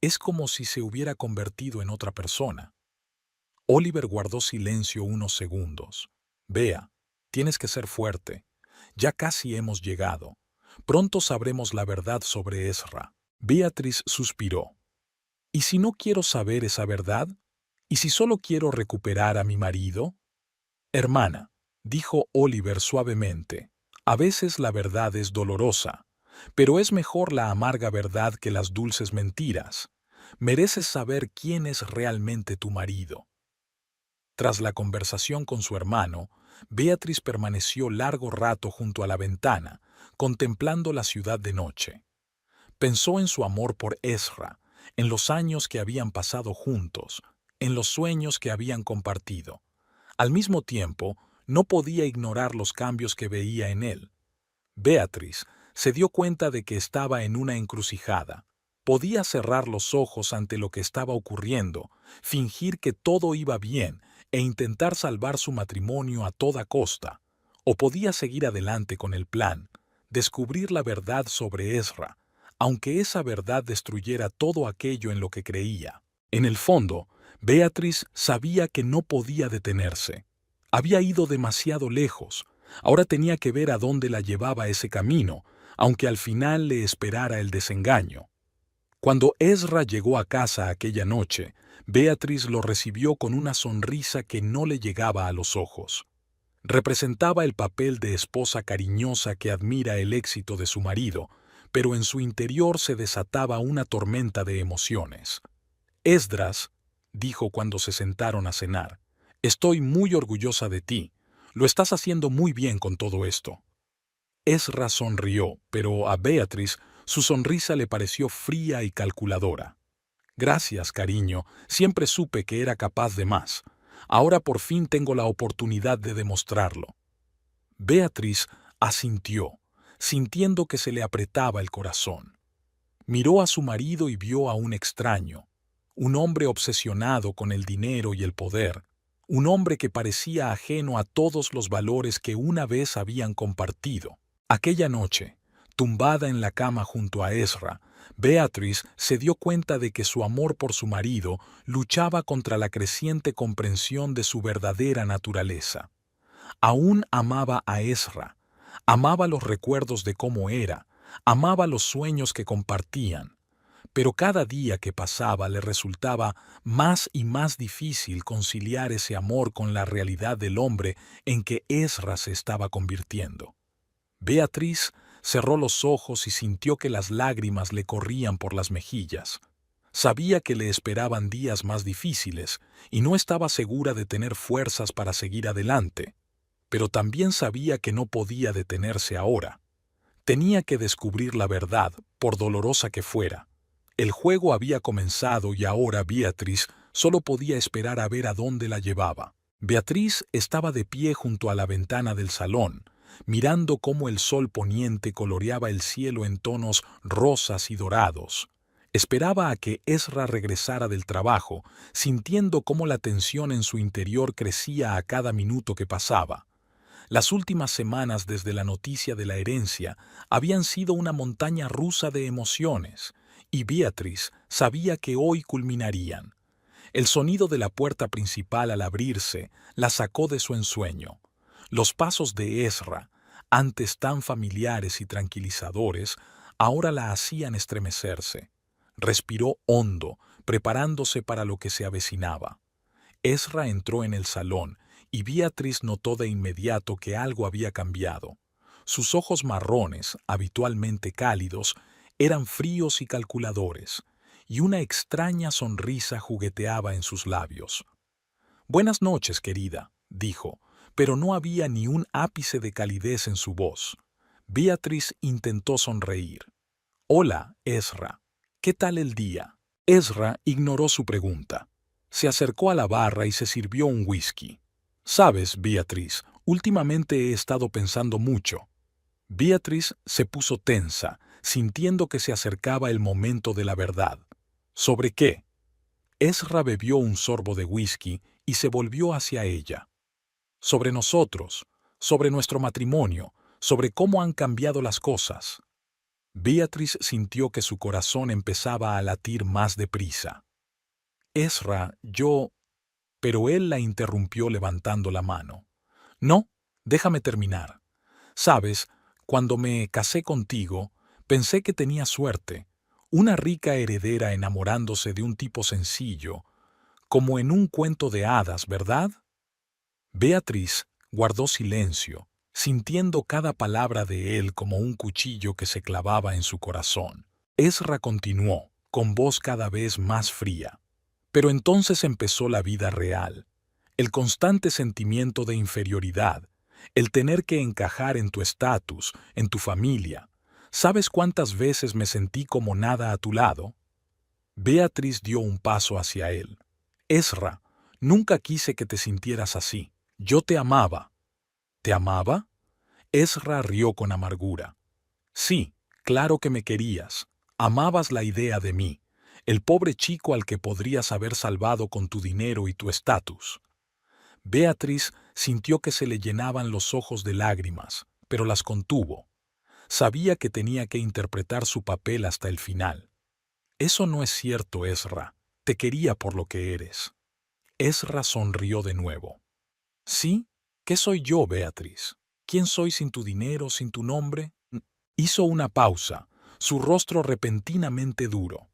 es como si se hubiera convertido en otra persona». Oliver guardó silencio unos segundos. «Bea, tienes que ser fuerte. Ya casi hemos llegado. Pronto sabremos la verdad sobre Ezra». Beatriz suspiró. «¿Y si no quiero saber esa verdad? ¿Y si solo quiero recuperar a mi marido?» «Hermana», dijo Oliver suavemente, «a veces la verdad es dolorosa, pero es mejor la amarga verdad que las dulces mentiras. Mereces saber quién es realmente tu marido». Tras la conversación con su hermano, Beatriz permaneció largo rato junto a la ventana, contemplando la ciudad de noche. Pensó en su amor por Ezra, en los años que habían pasado juntos, en los sueños que habían compartido. Al mismo tiempo, no podía ignorar los cambios que veía en él. Beatriz se dio cuenta de que estaba en una encrucijada. Podía cerrar los ojos ante lo que estaba ocurriendo, fingir que todo iba bien e intentar salvar su matrimonio a toda costa. O podía seguir adelante con el plan, descubrir la verdad sobre Ezra, aunque esa verdad destruyera todo aquello en lo que creía. En el fondo, Beatriz sabía que no podía detenerse. Había ido demasiado lejos. Ahora tenía que ver a dónde la llevaba ese camino, aunque al final le esperara el desengaño. Cuando Ezra llegó a casa aquella noche, Beatriz lo recibió con una sonrisa que no le llegaba a los ojos. Representaba el papel de esposa cariñosa que admira el éxito de su marido, pero en su interior se desataba una tormenta de emociones. Esdras, dijo cuando se sentaron a cenar, estoy muy orgullosa de ti. Lo estás haciendo muy bien con todo esto. Ezra sonrió, pero a Beatriz su sonrisa le pareció fría y calculadora. Gracias, cariño, siempre supe que era capaz de más. Ahora por fin tengo la oportunidad de demostrarlo. Beatriz asintió, sintiendo que se le apretaba el corazón. Miró a su marido y vio a un extraño, un hombre obsesionado con el dinero y el poder, un hombre que parecía ajeno a todos los valores que una vez habían compartido. Aquella noche, tumbada en la cama junto a Ezra, Beatriz se dio cuenta de que su amor por su marido luchaba contra la creciente comprensión de su verdadera naturaleza. Aún amaba a Ezra, amaba los recuerdos de cómo era, amaba los sueños que compartían, pero cada día que pasaba le resultaba más y más difícil conciliar ese amor con la realidad del hombre en que Ezra se estaba convirtiendo. Beatriz cerró los ojos y sintió que las lágrimas le corrían por las mejillas. Sabía que le esperaban días más difíciles y no estaba segura de tener fuerzas para seguir adelante, pero también sabía que no podía detenerse ahora. Tenía que descubrir la verdad, por dolorosa que fuera. El juego había comenzado y ahora Beatriz solo podía esperar a ver a dónde la llevaba. Beatriz estaba de pie junto a la ventana del salón, mirando cómo el sol poniente coloreaba el cielo en tonos rosas y dorados. Esperaba a que Ezra regresara del trabajo, sintiendo cómo la tensión en su interior crecía a cada minuto que pasaba. Las últimas semanas desde la noticia de la herencia habían sido una montaña rusa de emociones, y Beatriz sabía que hoy culminarían. El sonido de la puerta principal al abrirse la sacó de su ensueño. Los pasos de Ezra, antes tan familiares y tranquilizadores, ahora la hacían estremecerse. Respiró hondo, preparándose para lo que se avecinaba. Ezra entró en el salón y Beatriz notó de inmediato que algo había cambiado. Sus ojos marrones, habitualmente cálidos, eran fríos y calculadores, y una extraña sonrisa jugueteaba en sus labios. «Buenas noches, querida», dijo, pero no había ni un ápice de calidez en su voz. Beatriz intentó sonreír. «Hola, Ezra. ¿Qué tal el día?» Ezra ignoró su pregunta. Se acercó a la barra y se sirvió un whisky. «Sabes, Beatriz, últimamente he estado pensando mucho». Beatriz se puso tensa, sintiendo que se acercaba el momento de la verdad. ¿Sobre qué? Ezra bebió un sorbo de whisky y se volvió hacia ella. Sobre nosotros, sobre nuestro matrimonio, sobre cómo han cambiado las cosas. Beatriz sintió que su corazón empezaba a latir más deprisa. Ezra, yo... Pero él la interrumpió levantando la mano. No, déjame terminar. Sabes, cuando me casé contigo, pensé que tenía suerte, una rica heredera enamorándose de un tipo sencillo, como en un cuento de hadas, ¿verdad? Beatriz guardó silencio, sintiendo cada palabra de él como un cuchillo que se clavaba en su corazón. Ezra continuó, con voz cada vez más fría. Pero entonces empezó la vida real, el constante sentimiento de inferioridad, el tener que encajar en tu estatus, en tu familia. ¿Sabes cuántas veces me sentí como nada a tu lado? Beatriz dio un paso hacia él. Ezra, nunca quise que te sintieras así. Yo te amaba. ¿Te amaba? Ezra rió con amargura. Sí, claro que me querías. Amabas la idea de mí, el pobre chico al que podrías haber salvado con tu dinero y tu estatus. Beatriz sintió que se le llenaban los ojos de lágrimas, pero las contuvo. Sabía que tenía que interpretar su papel hasta el final. Eso no es cierto, Ezra. Te quería por lo que eres. Ezra sonrió de nuevo. ¿Sí? ¿Qué soy yo, Beatriz? ¿Quién soy sin tu dinero, sin tu nombre? Hizo una pausa, su rostro repentinamente duro.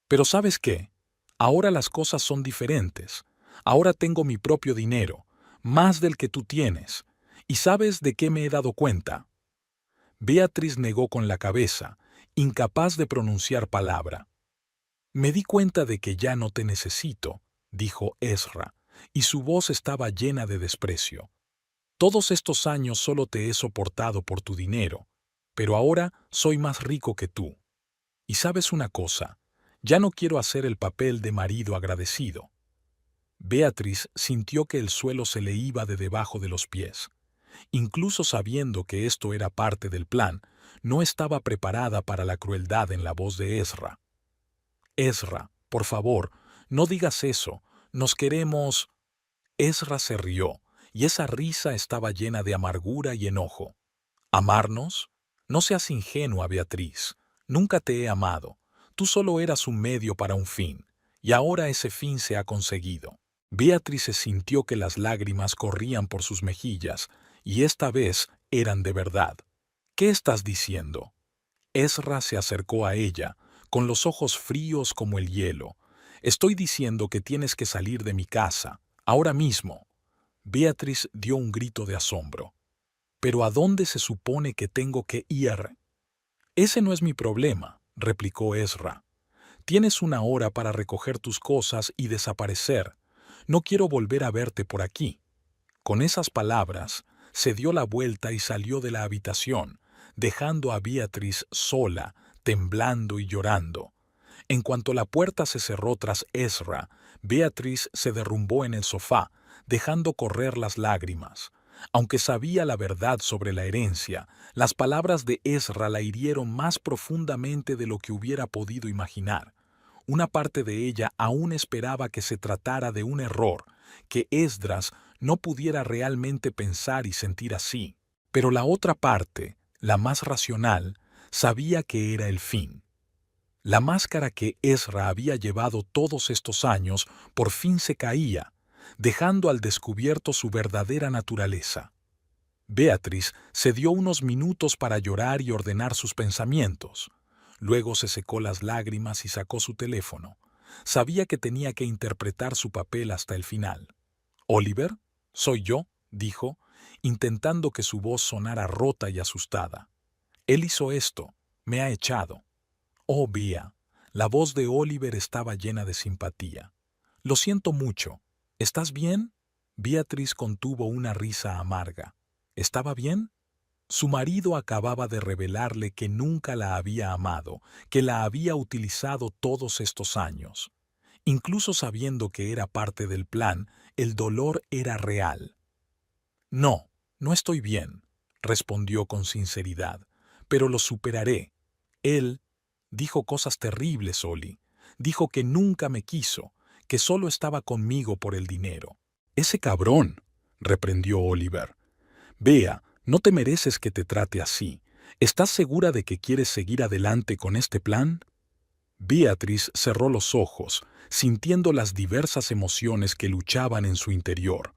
Pero ¿sabes qué? Ahora las cosas son diferentes. Ahora tengo mi propio dinero, más del que tú tienes. ¿Y sabes de qué me he dado cuenta? Beatriz negó con la cabeza, incapaz de pronunciar palabra. Me di cuenta de que ya no te necesito, dijo Ezra, y su voz estaba llena de desprecio. Todos estos años solo te he soportado por tu dinero, pero ahora soy más rico que tú. Y sabes una cosa, ya no quiero hacer el papel de marido agradecido. Beatriz sintió que el suelo se le iba de debajo de los pies. Incluso sabiendo que esto era parte del plan, no estaba preparada para la crueldad en la voz de Ezra. Ezra, por favor, no digas eso, nos queremos. Ezra se rió, y esa risa estaba llena de amargura y enojo. ¿Amarnos? No seas ingenua, Beatriz. Nunca te he amado. Tú solo eras un medio para un fin, y ahora ese fin se ha conseguido. Beatriz se sintió que las lágrimas corrían por sus mejillas, y esta vez eran de verdad. ¿Qué estás diciendo? Ezra se acercó a ella, con los ojos fríos como el hielo. Estoy diciendo que tienes que salir de mi casa, ahora mismo. Beatriz dio un grito de asombro. ¿Pero a dónde se supone que tengo que ir? Ese no es mi problema, replicó Ezra. Tienes una hora para recoger tus cosas y desaparecer. No quiero volver a verte por aquí. Con esas palabras, se dio la vuelta y salió de la habitación, dejando a Beatriz sola, temblando y llorando. En cuanto la puerta se cerró tras Ezra, Beatriz se derrumbó en el sofá, dejando correr las lágrimas. Aunque sabía la verdad sobre la herencia, las palabras de Ezra la hirieron más profundamente de lo que hubiera podido imaginar. Una parte de ella aún esperaba que se tratara de un error, que Esdras no pudiera realmente pensar y sentir así. Pero la otra parte, la más racional, sabía que era el fin. La máscara que Ezra había llevado todos estos años por fin se caía, dejando al descubierto su verdadera naturaleza. Beatriz se dio unos minutos para llorar y ordenar sus pensamientos. Luego se secó las lágrimas y sacó su teléfono. Sabía que tenía que interpretar su papel hasta el final. «Oliver, soy yo», dijo, intentando que su voz sonara rota y asustada. «Él hizo esto, me ha echado». «Oh, Bea». La voz de Oliver estaba llena de simpatía. «Lo siento mucho. ¿Estás bien?» Beatriz contuvo una risa amarga. ¿Estaba bien? Su marido acababa de revelarle que nunca la había amado, que la había utilizado todos estos años. Incluso sabiendo que era parte del plan, el dolor era real. «No, no estoy bien», respondió con sinceridad, «pero lo superaré. Él dijo cosas terribles, Oli. Dijo que nunca me quiso, que solo estaba conmigo por el dinero». «Ese cabrón», reprendió Oliver. «Bea, no te mereces que te trate así. ¿Estás segura de que quieres seguir adelante con este plan?» Beatriz cerró los ojos, sintiendo las diversas emociones que luchaban en su interior.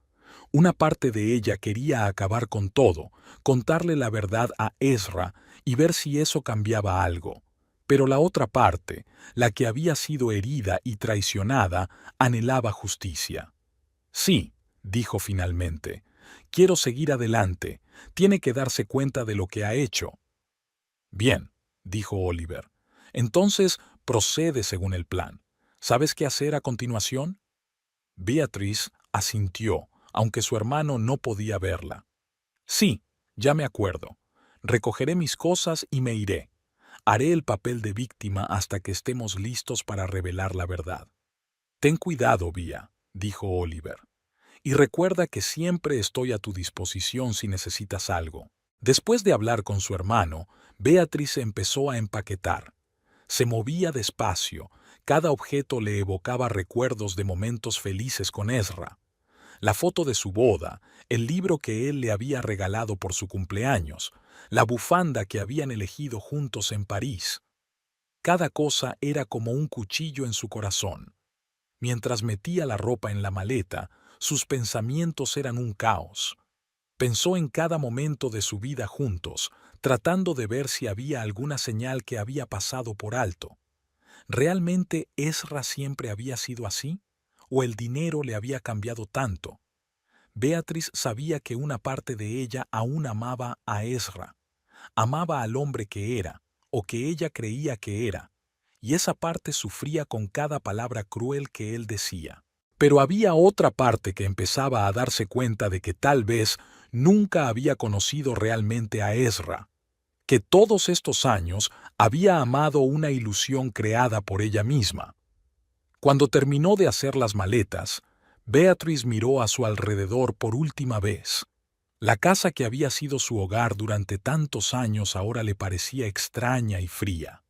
Una parte de ella quería acabar con todo, contarle la verdad a Ezra y ver si eso cambiaba algo. Pero la otra parte, la que había sido herida y traicionada, anhelaba justicia. «Sí», dijo finalmente, «quiero seguir adelante. Tiene que darse cuenta de lo que ha hecho». «Bien», dijo Oliver. «Entonces procede según el plan. ¿Sabes qué hacer a continuación?» Beatriz asintió, aunque su hermano no podía verla. «Sí, ya me acuerdo. Recogeré mis cosas y me iré. Haré el papel de víctima hasta que estemos listos para revelar la verdad». «Ten cuidado, Bea», dijo Oliver. Y recuerda que siempre estoy a tu disposición si necesitas algo. Después de hablar con su hermano, Beatriz empezó a empaquetar. Se movía despacio, cada objeto le evocaba recuerdos de momentos felices con Ezra. La foto de su boda, el libro que él le había regalado por su cumpleaños, la bufanda que habían elegido juntos en París. Cada cosa era como un cuchillo en su corazón. Mientras metía la ropa en la maleta, sus pensamientos eran un caos. Pensó en cada momento de su vida juntos, tratando de ver si había alguna señal que había pasado por alto. ¿Realmente Ezra siempre había sido así? ¿O el dinero le había cambiado tanto? Beatriz sabía que una parte de ella aún amaba a Ezra. Amaba al hombre que era, o que ella creía que era, y esa parte sufría con cada palabra cruel que él decía. Pero había otra parte que empezaba a darse cuenta de que tal vez nunca había conocido realmente a Ezra, que todos estos años había amado una ilusión creada por ella misma. Cuando terminó de hacer las maletas, Beatriz miró a su alrededor por última vez. La casa que había sido su hogar durante tantos años ahora le parecía extraña y fría.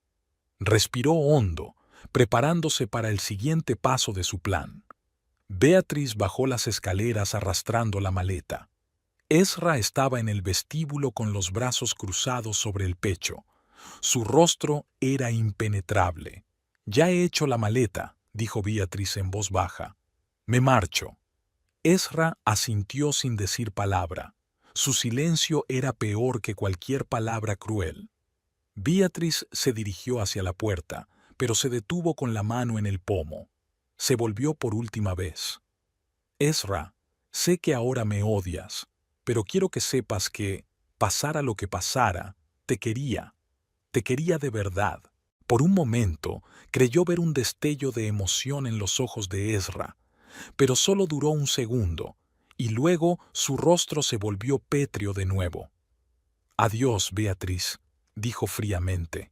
Respiró hondo, preparándose para el siguiente paso de su plan. Beatriz bajó las escaleras arrastrando la maleta. Ezra estaba en el vestíbulo con los brazos cruzados sobre el pecho. Su rostro era impenetrable. «Ya he hecho la maleta», dijo Beatriz en voz baja. «Me marcho». Ezra asintió sin decir palabra. Su silencio era peor que cualquier palabra cruel. Beatriz se dirigió hacia la puerta, pero se detuvo con la mano en el pomo. Se volvió por última vez. «Ezra, sé que ahora me odias, pero quiero que sepas que, pasara lo que pasara, te quería de verdad». Por un momento, creyó ver un destello de emoción en los ojos de Ezra, pero solo duró un segundo, y luego su rostro se volvió pétreo de nuevo. «Adiós, Beatriz», dijo fríamente.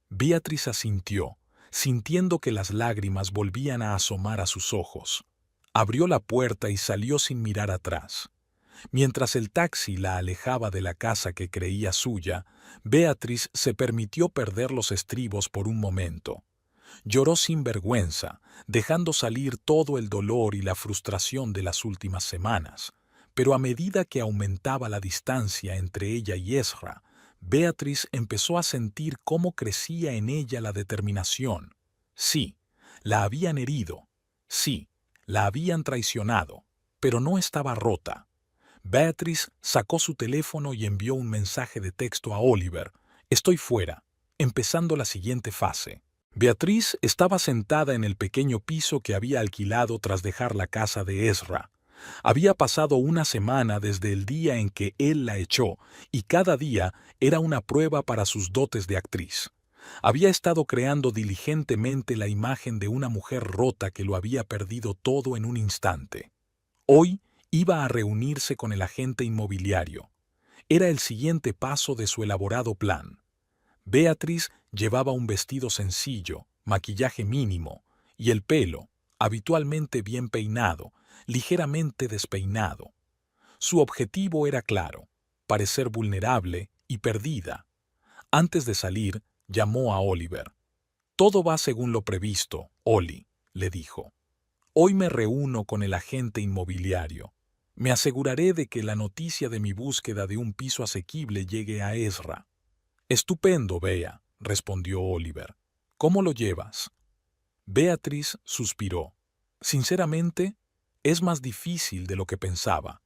Beatriz asintió, sintiendo que las lágrimas volvían a asomar a sus ojos. Abrió la puerta y salió sin mirar atrás. Mientras el taxi la alejaba de la casa que creía suya, Beatriz se permitió perder los estribos por un momento. Lloró sin vergüenza, dejando salir todo el dolor y la frustración de las últimas semanas. Pero a medida que aumentaba la distancia entre ella y Ezra, Beatriz empezó a sentir cómo crecía en ella la determinación. Sí, la habían herido. Sí, la habían traicionado, pero no estaba rota. Beatriz sacó su teléfono y envió un mensaje de texto a Oliver. «Estoy fuera, empezando la siguiente fase». Beatriz estaba sentada en el pequeño piso que había alquilado tras dejar la casa de Ezra. Había pasado una semana desde el día en que él la echó, y cada día era una prueba para sus dotes de actriz. Había estado creando diligentemente la imagen de una mujer rota que lo había perdido todo en un instante. Hoy iba a reunirse con el agente inmobiliario. Era el siguiente paso de su elaborado plan. Beatriz llevaba un vestido sencillo, maquillaje mínimo, y el pelo, habitualmente bien peinado, ligeramente despeinado. Su objetivo era claro: parecer vulnerable y perdida. Antes de salir, llamó a Oliver. «Todo va según lo previsto, Oli», le dijo. «Hoy me reúno con el agente inmobiliario. Me aseguraré de que la noticia de mi búsqueda de un piso asequible llegue a Ezra». «Estupendo, Bea», respondió Oliver. «¿Cómo lo llevas?» Beatriz suspiró. «Sinceramente, es más difícil de lo que pensaba.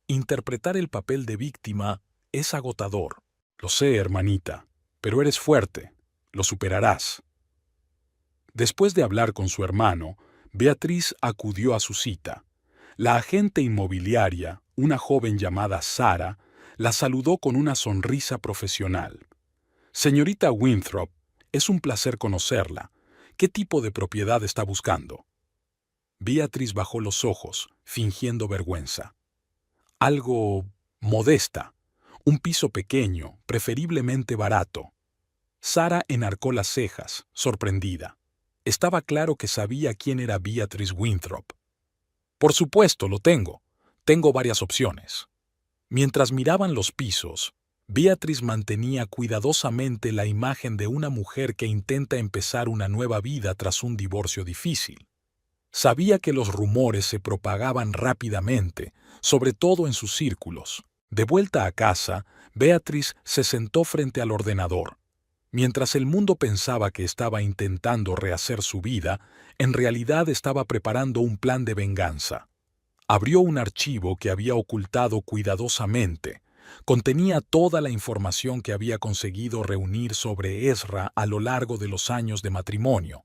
Interpretar el papel de víctima es agotador». «Lo sé, hermanita, pero eres fuerte. Lo superarás». Después de hablar con su hermano, Beatriz acudió a su cita. La agente inmobiliaria, una joven llamada Sara, la saludó con una sonrisa profesional. «Señorita Winthrop, es un placer conocerla. ¿Qué tipo de propiedad está buscando?» Beatriz bajó los ojos, fingiendo vergüenza. «Algo modesta. Un piso pequeño, preferiblemente barato». Sara enarcó las cejas, sorprendida. Estaba claro que sabía quién era Beatriz Winthrop. Por supuesto, lo tengo. Tengo varias opciones. Mientras miraban los pisos, Beatriz mantenía cuidadosamente la imagen de una mujer que intenta empezar una nueva vida tras un divorcio difícil. Sabía que los rumores se propagaban rápidamente, sobre todo en sus círculos. De vuelta a casa, Beatriz se sentó frente al ordenador. Mientras el mundo pensaba que estaba intentando rehacer su vida, en realidad estaba preparando un plan de venganza. Abrió un archivo que había ocultado cuidadosamente. Contenía toda la información que había conseguido reunir sobre Ezra a lo largo de los años de matrimonio.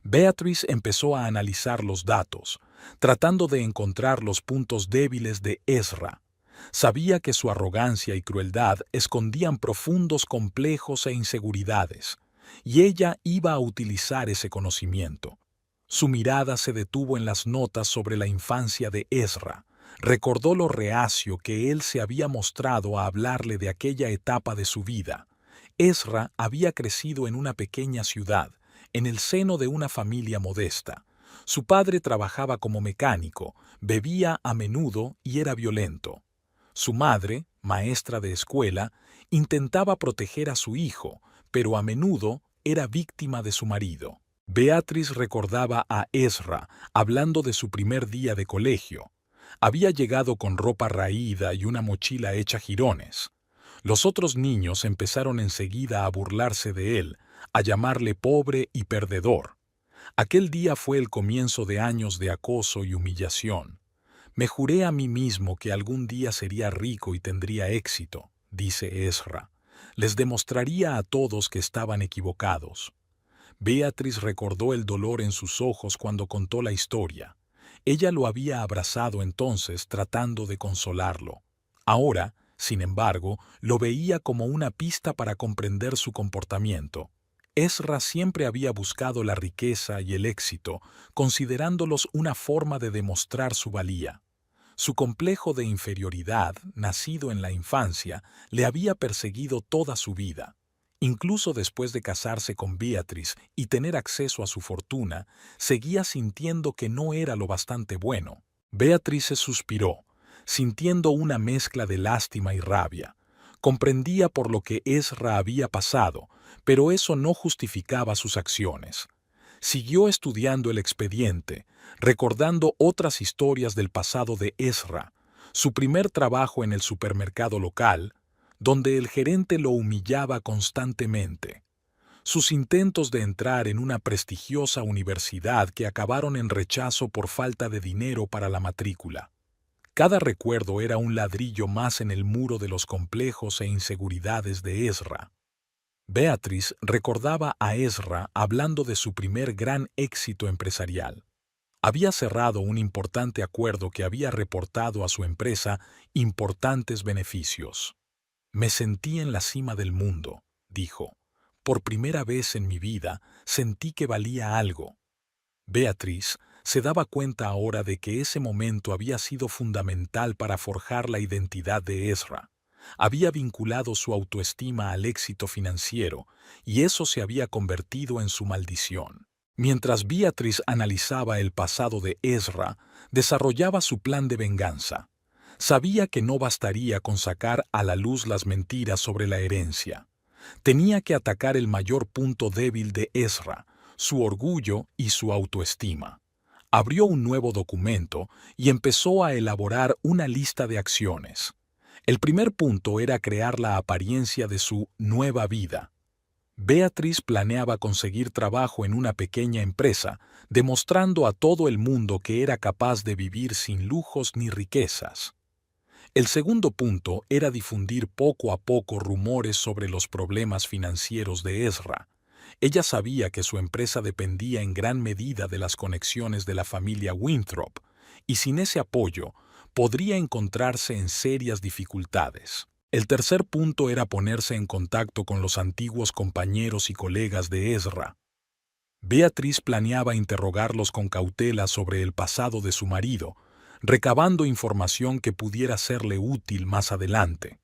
Beatriz empezó a analizar los datos, tratando de encontrar los puntos débiles de Ezra. Sabía que su arrogancia y crueldad escondían profundos complejos e inseguridades, y ella iba a utilizar ese conocimiento. Su mirada se detuvo en las notas sobre la infancia de Ezra. Recordó lo reacio que él se había mostrado a hablarle de aquella etapa de su vida. Ezra había crecido en una pequeña ciudad, en el seno de una familia modesta. Su padre trabajaba como mecánico, bebía a menudo y era violento. Su madre, maestra de escuela, intentaba proteger a su hijo, pero a menudo era víctima de su marido. Beatriz recordaba a Ezra hablando de su primer día de colegio. Había llegado con ropa raída y una mochila hecha jirones. Los otros niños empezaron enseguida a burlarse de él, a llamarle pobre y perdedor. Aquel día fue el comienzo de años de acoso y humillación. Me juré a mí mismo que algún día sería rico y tendría éxito, dice Ezra. Les demostraría a todos que estaban equivocados. Beatriz recordó el dolor en sus ojos cuando contó la historia. Ella lo había abrazado entonces tratando de consolarlo. Ahora, sin embargo, lo veía como una pista para comprender su comportamiento. Ezra siempre había buscado la riqueza y el éxito, considerándolos una forma de demostrar su valía. Su complejo de inferioridad, nacido en la infancia, le había perseguido toda su vida. Incluso después de casarse con Beatriz y tener acceso a su fortuna, seguía sintiendo que no era lo bastante bueno. Beatriz se suspiró, sintiendo una mezcla de lástima y rabia. Comprendía por lo que Ezra había pasado, pero eso no justificaba sus acciones. Siguió estudiando el expediente, recordando otras historias del pasado de Ezra, su primer trabajo en el supermercado local, donde el gerente lo humillaba constantemente, sus intentos de entrar en una prestigiosa universidad que acabaron en rechazo por falta de dinero para la matrícula. Cada recuerdo era un ladrillo más en el muro de los complejos e inseguridades de Ezra. Beatriz recordaba a Ezra hablando de su primer gran éxito empresarial. Había cerrado un importante acuerdo que había reportado a su empresa importantes beneficios. Me sentí en la cima del mundo, dijo. Por primera vez en mi vida sentí que valía algo. Beatriz se daba cuenta ahora de que ese momento había sido fundamental para forjar la identidad de Ezra. Había vinculado su autoestima al éxito financiero, y eso se había convertido en su maldición. Mientras Beatriz analizaba el pasado de Ezra, desarrollaba su plan de venganza. Sabía que no bastaría con sacar a la luz las mentiras sobre la herencia. Tenía que atacar el mayor punto débil de Ezra, su orgullo y su autoestima. Abrió un nuevo documento y empezó a elaborar una lista de acciones. El primer punto era crear la apariencia de su nueva vida. Beatriz planeaba conseguir trabajo en una pequeña empresa, demostrando a todo el mundo que era capaz de vivir sin lujos ni riquezas. El segundo punto era difundir poco a poco rumores sobre los problemas financieros de Ezra. Ella sabía que su empresa dependía en gran medida de las conexiones de la familia Winthrop, y sin ese apoyo podría encontrarse en serias dificultades. El tercer punto era ponerse en contacto con los antiguos compañeros y colegas de Ezra. Beatriz planeaba interrogarlos con cautela sobre el pasado de su marido, recabando información que pudiera serle útil más adelante.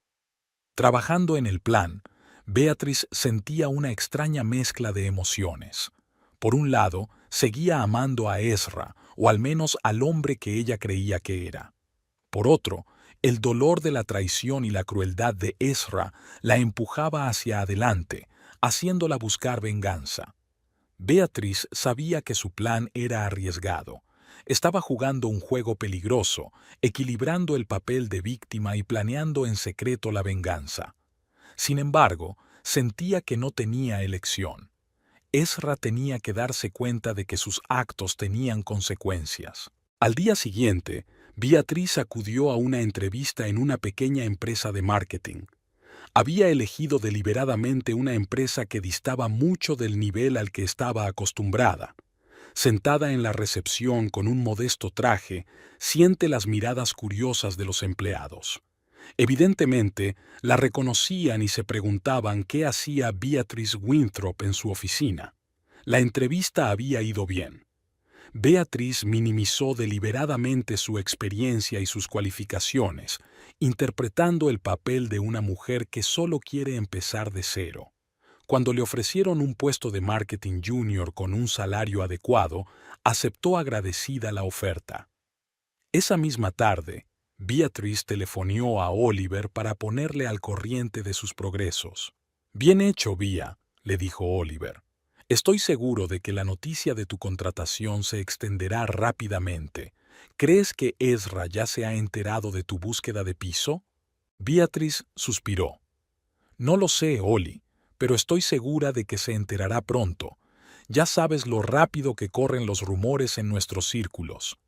Trabajando en el plan, Beatriz sentía una extraña mezcla de emociones. Por un lado, seguía amando a Ezra, o al menos al hombre que ella creía que era. Por otro, el dolor de la traición y la crueldad de Ezra la empujaba hacia adelante, haciéndola buscar venganza. Beatriz sabía que su plan era arriesgado. Estaba jugando un juego peligroso, equilibrando el papel de víctima y planeando en secreto la venganza. Sin embargo, sentía que no tenía elección. Ezra tenía que darse cuenta de que sus actos tenían consecuencias. Al día siguiente, Beatriz acudió a una entrevista en una pequeña empresa de marketing. Había elegido deliberadamente una empresa que distaba mucho del nivel al que estaba acostumbrada. Sentada en la recepción con un modesto traje, siente las miradas curiosas de los empleados. Evidentemente, la reconocían y se preguntaban qué hacía Beatrice Winthrop en su oficina. La entrevista había ido bien. Beatriz minimizó deliberadamente su experiencia y sus cualificaciones, interpretando el papel de una mujer que solo quiere empezar de cero. Cuando le ofrecieron un puesto de marketing junior con un salario adecuado, aceptó agradecida la oferta. Esa misma tarde, Beatriz telefonió a Oliver para ponerle al corriente de sus progresos. «Bien hecho, Bea», le dijo Oliver. «Estoy seguro de que la noticia de tu contratación se extenderá rápidamente. ¿Crees que Ezra ya se ha enterado de tu búsqueda de piso?» Beatriz suspiró. «No lo sé, Oli, pero estoy segura de que se enterará pronto. Ya sabes lo rápido que corren los rumores en nuestros círculos».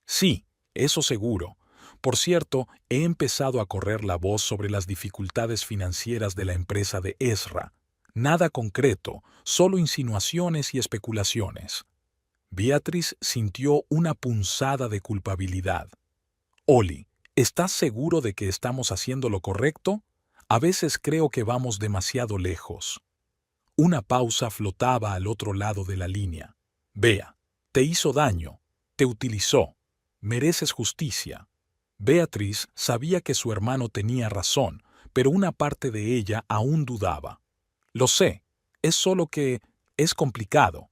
«Sí, eso seguro. Por cierto, he empezado a correr la voz sobre las dificultades financieras de la empresa de Ezra. Nada concreto, solo insinuaciones y especulaciones». Beatriz sintió una punzada de culpabilidad. «Oli, ¿estás seguro de que estamos haciendo lo correcto? A veces creo que vamos demasiado lejos». Una pausa flotaba al otro lado de la línea. «Bea, te hizo daño, te utilizó. Mereces justicia». Beatriz sabía que su hermano tenía razón, pero una parte de ella aún dudaba. «Lo sé, es solo que es complicado».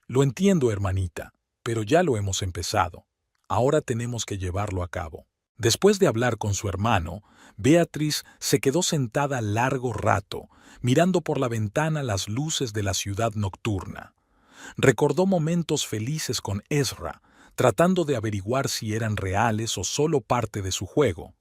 «Lo entiendo, hermanita, pero ya lo hemos empezado. Ahora tenemos que llevarlo a cabo». Después de hablar con su hermano, Beatriz se quedó sentada largo rato, mirando por la ventana las luces de la ciudad nocturna. Recordó momentos felices con Ezra, tratando de averiguar si eran reales o solo parte de su juego.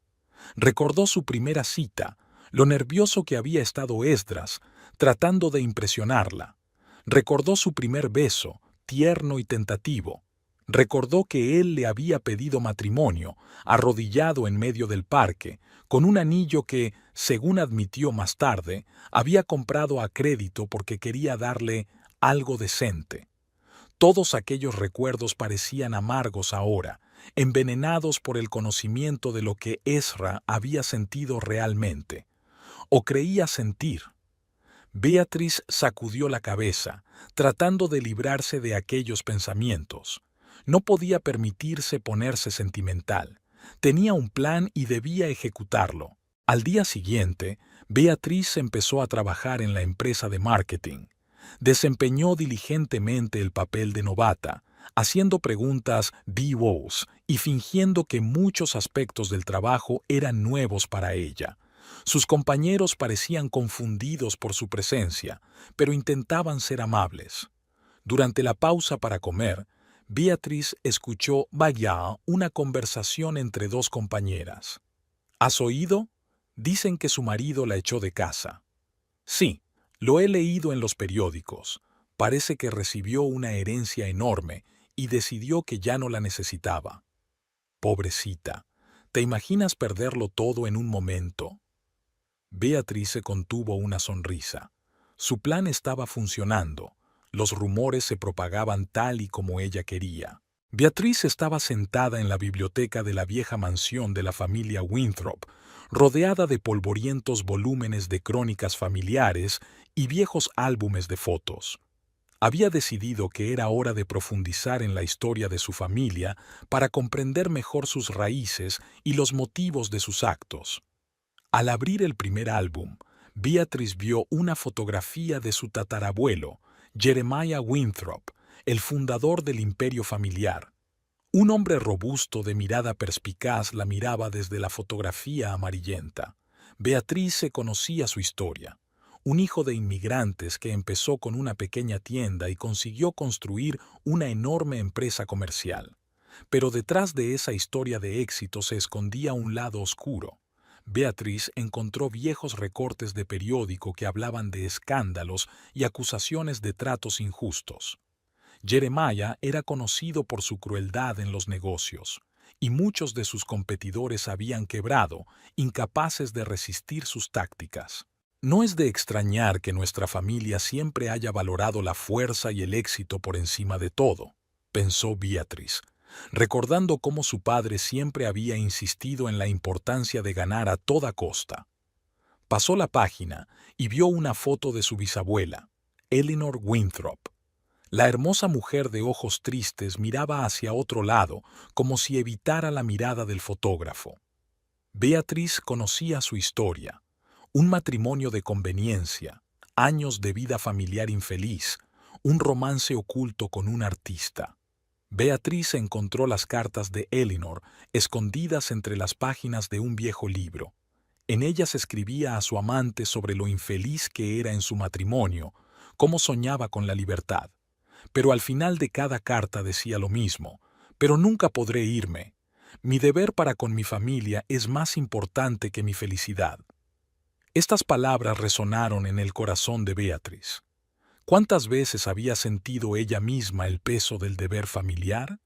Recordó su primera cita, lo nervioso que había estado Esdras, tratando de impresionarla. Recordó su primer beso, tierno y tentativo. Recordó que él le había pedido matrimonio, arrodillado en medio del parque, con un anillo que, según admitió más tarde, había comprado a crédito porque quería darle algo decente. Todos aquellos recuerdos parecían amargos ahora, envenenados por el conocimiento de lo que Ezra había sentido realmente, o creía sentir. Beatriz sacudió la cabeza, tratando de librarse de aquellos pensamientos. No podía permitirse ponerse sentimental. Tenía un plan y debía ejecutarlo. Al día siguiente, Beatriz empezó a trabajar en la empresa de marketing. Desempeñó diligentemente el papel de novata, haciendo preguntas de-voz y fingiendo que muchos aspectos del trabajo eran nuevos para ella. Sus compañeros parecían confundidos por su presencia, pero intentaban ser amables. Durante la pausa para comer, Beatriz escuchó vaguear una conversación entre dos compañeras. «¿Has oído? Dicen que su marido la echó de casa». «Sí, lo he leído en los periódicos. Parece que recibió una herencia enorme y decidió que ya no la necesitaba». «Pobrecita, ¿te imaginas perderlo todo en un momento?» Beatriz se contuvo una sonrisa. Su plan estaba funcionando. Los rumores se propagaban tal y como ella quería. Beatriz estaba sentada en la biblioteca de la vieja mansión de la familia Winthrop, rodeada de polvorientos volúmenes de crónicas familiares y viejos álbumes de fotos. Había decidido que era hora de profundizar en la historia de su familia para comprender mejor sus raíces y los motivos de sus actos. Al abrir el primer álbum, Beatriz vio una fotografía de su tatarabuelo, Jeremiah Winthrop, el fundador del imperio familiar. Un hombre robusto de mirada perspicaz la miraba desde la fotografía amarillenta. Beatrice conocía su historia. Un hijo de inmigrantes que empezó con una pequeña tienda y consiguió construir una enorme empresa comercial. Pero detrás de esa historia de éxito se escondía un lado oscuro. Beatriz encontró viejos recortes de periódico que hablaban de escándalos y acusaciones de tratos injustos. Jeremiah era conocido por su crueldad en los negocios, y muchos de sus competidores habían quebrado, incapaces de resistir sus tácticas. No es de extrañar que nuestra familia siempre haya valorado la fuerza y el éxito por encima de todo, pensó Beatriz, recordando cómo su padre siempre había insistido en la importancia de ganar a toda costa. Pasó la página y vio una foto de su bisabuela, Eleanor Winthrop. La hermosa mujer de ojos tristes miraba hacia otro lado, como si evitara la mirada del fotógrafo. Beatriz conocía su historia: un matrimonio de conveniencia, años de vida familiar infeliz, un romance oculto con un artista. Beatriz encontró las cartas de Eleanor escondidas entre las páginas de un viejo libro. En ellas escribía a su amante sobre lo infeliz que era en su matrimonio, cómo soñaba con la libertad. Pero al final de cada carta decía lo mismo: pero nunca podré irme. Mi deber para con mi familia es más importante que mi felicidad. Estas palabras resonaron en el corazón de Beatriz. ¿Cuántas veces había sentido ella misma el peso del deber familiar?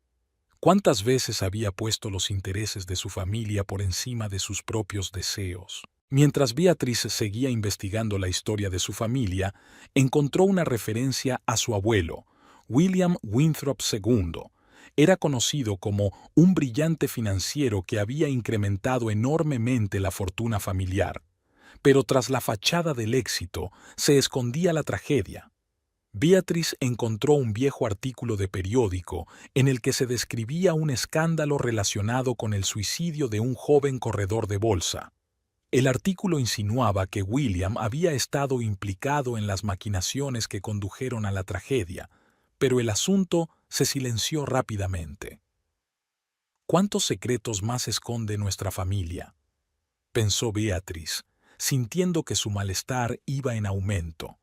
¿Cuántas veces había puesto los intereses de su familia por encima de sus propios deseos? Mientras Beatriz seguía investigando la historia de su familia, encontró una referencia a su abuelo, William Winthrop II. Era conocido como un brillante financiero que había incrementado enormemente la fortuna familiar. Pero tras la fachada del éxito se escondía la tragedia. Beatriz encontró un viejo artículo de periódico en el que se describía un escándalo relacionado con el suicidio de un joven corredor de bolsa. El artículo insinuaba que William había estado implicado en las maquinaciones que condujeron a la tragedia, pero el asunto se silenció rápidamente. ¿Cuántos secretos más esconde nuestra familia?, pensó Beatriz, sintiendo que su malestar iba en aumento.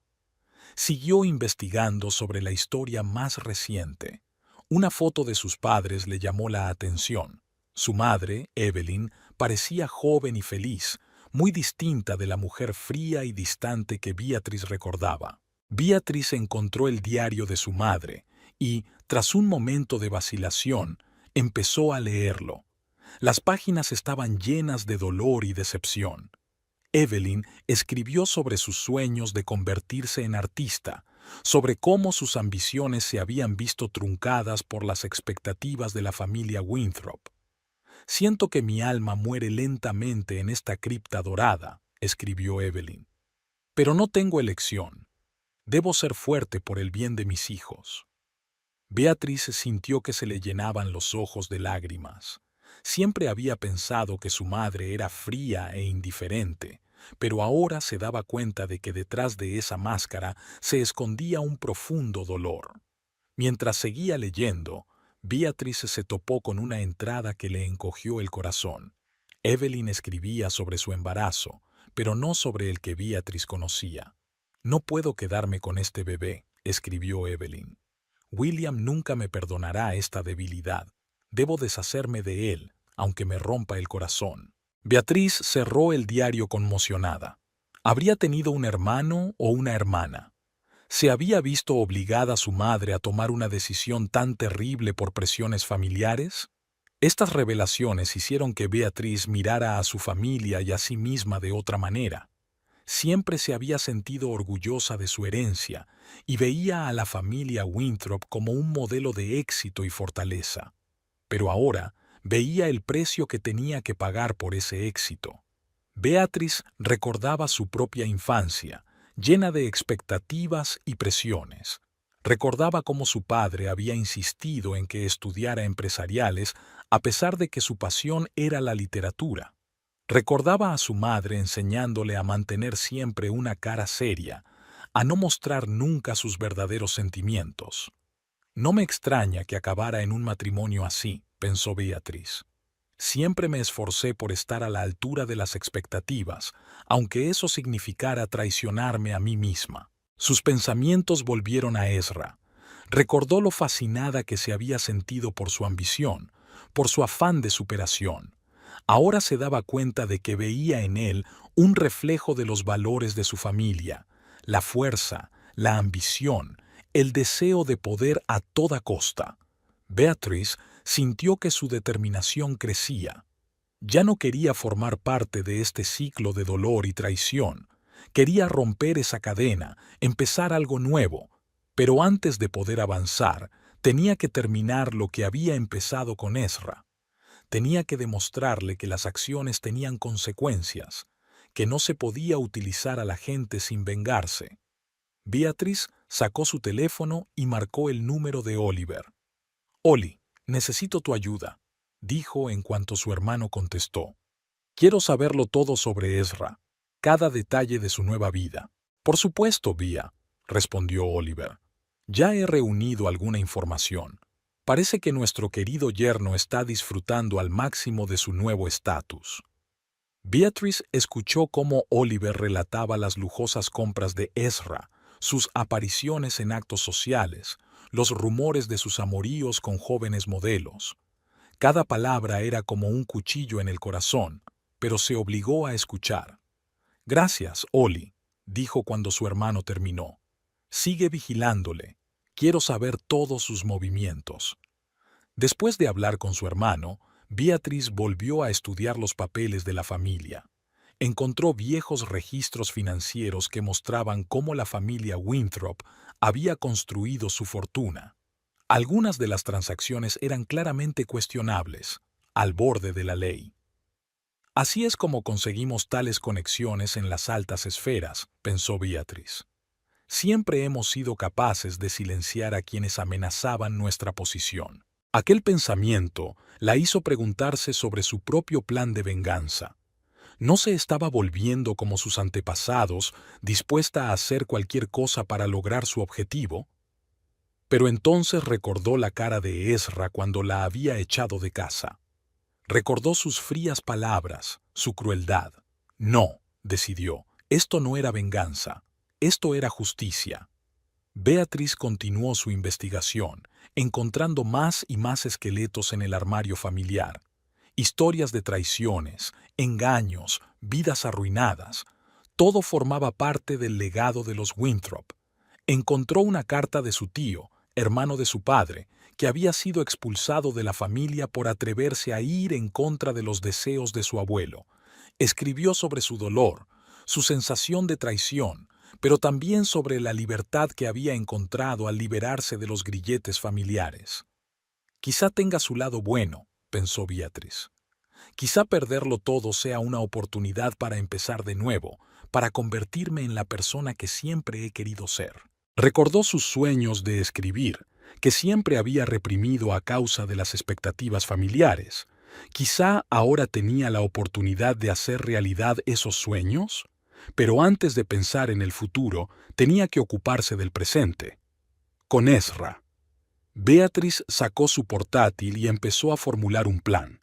Siguió investigando sobre la historia más reciente. Una foto de sus padres le llamó la atención. Su madre, Evelyn, parecía joven y feliz, muy distinta de la mujer fría y distante que Beatriz recordaba. Beatriz encontró el diario de su madre y, tras un momento de vacilación, empezó a leerlo. Las páginas estaban llenas de dolor y decepción. Evelyn escribió sobre sus sueños de convertirse en artista, sobre cómo sus ambiciones se habían visto truncadas por las expectativas de la familia Winthrop. «Siento que mi alma muere lentamente en esta cripta dorada», escribió Evelyn. «Pero no tengo elección. Debo ser fuerte por el bien de mis hijos». Beatriz sintió que se le llenaban los ojos de lágrimas. Siempre había pensado que su madre era fría e indiferente, pero ahora se daba cuenta de que detrás de esa máscara se escondía un profundo dolor. Mientras seguía leyendo, Beatriz se topó con una entrada que le encogió el corazón. Evelyn escribía sobre su embarazo, pero no sobre el que Beatriz conocía. «No puedo quedarme con este bebé», escribió Evelyn. «William nunca me perdonará esta debilidad. Debo deshacerme de él, aunque me rompa el corazón». Beatriz cerró el diario conmocionada. ¿Habría tenido un hermano o una hermana? ¿Se había visto obligada su madre a tomar una decisión tan terrible por presiones familiares? Estas revelaciones hicieron que Beatriz mirara a su familia y a sí misma de otra manera. Siempre se había sentido orgullosa de su herencia y veía a la familia Winthrop como un modelo de éxito y fortaleza. Pero ahora veía el precio que tenía que pagar por ese éxito. Beatriz recordaba su propia infancia, llena de expectativas y presiones. Recordaba cómo su padre había insistido en que estudiara empresariales a pesar de que su pasión era la literatura. Recordaba a su madre enseñándole a mantener siempre una cara seria, a no mostrar nunca sus verdaderos sentimientos. «No me extraña que acabara en un matrimonio así», pensó Beatriz. Siempre me esforcé por estar a la altura de las expectativas, aunque eso significara traicionarme a mí misma. Sus pensamientos volvieron a Ezra. Recordó lo fascinada que se había sentido por su ambición, por su afán de superación. Ahora se daba cuenta de que veía en él un reflejo de los valores de su familia, la fuerza, la ambición, el deseo de poder a toda costa. Beatriz sintió que su determinación crecía. Ya no quería formar parte de este ciclo de dolor y traición. Quería romper esa cadena, empezar algo nuevo. Pero antes de poder avanzar, tenía que terminar lo que había empezado con Ezra. Tenía que demostrarle que las acciones tenían consecuencias, que no se podía utilizar a la gente sin vengarse. Beatriz sacó su teléfono y marcó el número de Oliver. «Oli, necesito tu ayuda», dijo en cuanto su hermano contestó. «Quiero saberlo todo sobre Ezra, cada detalle de su nueva vida». «Por supuesto, Bea», respondió Oliver. «Ya he reunido alguna información. Parece que nuestro querido yerno está disfrutando al máximo de su nuevo estatus». Beatriz escuchó cómo Oliver relataba las lujosas compras de Ezra, sus apariciones en actos sociales, los rumores de sus amoríos con jóvenes modelos. Cada palabra era como un cuchillo en el corazón, pero se obligó a escuchar. «Gracias, Oli», dijo cuando su hermano terminó. «Sigue vigilándole. Quiero saber todos sus movimientos». Después de hablar con su hermano, Beatriz volvió a estudiar los papeles de la familia. Encontró viejos registros financieros que mostraban cómo la familia Winthrop había construido su fortuna. Algunas de las transacciones eran claramente cuestionables, al borde de la ley. «Así es como conseguimos tales conexiones en las altas esferas», pensó Beatriz. «Siempre hemos sido capaces de silenciar a quienes amenazaban nuestra posición». Aquel pensamiento la hizo preguntarse sobre su propio plan de venganza. ¿No se estaba volviendo como sus antepasados, dispuesta a hacer cualquier cosa para lograr su objetivo? Pero entonces recordó la cara de Ezra cuando la había echado de casa. Recordó sus frías palabras, su crueldad. No, decidió, esto no era venganza, esto era justicia. Beatriz continuó su investigación, encontrando más y más esqueletos en el armario familiar. Historias de traiciones, engaños, vidas arruinadas. Todo formaba parte del legado de los Winthrop. Encontró una carta de su tío, hermano de su padre, que había sido expulsado de la familia por atreverse a ir en contra de los deseos de su abuelo. Escribió sobre su dolor, su sensación de traición, pero también sobre la libertad que había encontrado al liberarse de los grilletes familiares. «Quizá tenga su lado bueno», pensó Beatriz. «Quizá perderlo todo sea una oportunidad para empezar de nuevo, para convertirme en la persona que siempre he querido ser». Recordó sus sueños de escribir, que siempre había reprimido a causa de las expectativas familiares. Quizá ahora tenía la oportunidad de hacer realidad esos sueños, pero antes de pensar en el futuro, tenía que ocuparse del presente. Con Ezra. Beatriz sacó su portátil y empezó a formular un plan.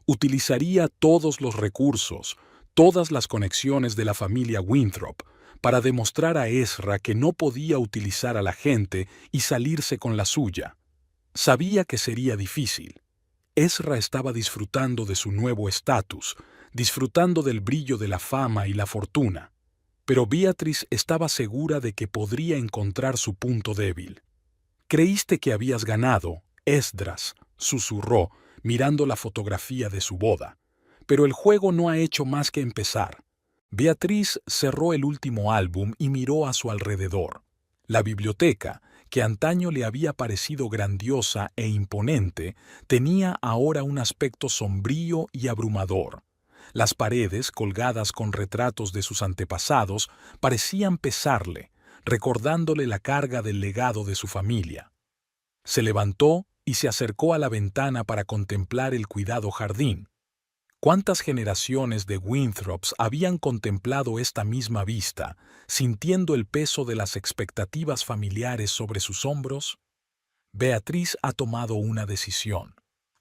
Utilizaría todos los recursos, todas las conexiones de la familia Winthrop, para demostrar a Ezra que no podía utilizar a la gente y salirse con la suya. Sabía que sería difícil. Ezra estaba disfrutando de su nuevo estatus, disfrutando del brillo de la fama y la fortuna. Pero Beatriz estaba segura de que podría encontrar su punto débil. «Creíste que habías ganado, Esdras», susurró, mirando la fotografía de su boda. «Pero el juego no ha hecho más que empezar». Beatriz cerró el último álbum y miró a su alrededor. La biblioteca, que antaño le había parecido grandiosa e imponente, tenía ahora un aspecto sombrío y abrumador. Las paredes, colgadas con retratos de sus antepasados, parecían pesarle, recordándole la carga del legado de su familia. Se levantó y se acercó a la ventana para contemplar el cuidado jardín. ¿Cuántas generaciones de Winthrops habían contemplado esta misma vista, sintiendo el peso de las expectativas familiares sobre sus hombros? Beatriz ha tomado una decisión.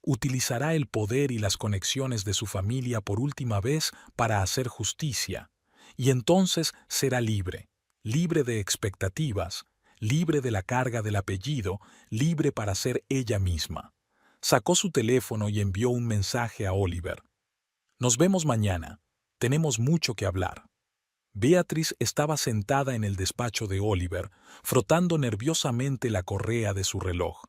utilizará el poder y las conexiones de su familia por última vez para hacer justicia, y entonces será libre, libre de expectativas, libre de la carga del apellido, libre para ser ella misma. Sacó su teléfono y envió un mensaje a Oliver. Nos vemos mañana. Tenemos mucho que hablar. Beatriz estaba sentada en el despacho de Oliver, frotando nerviosamente la correa de su reloj.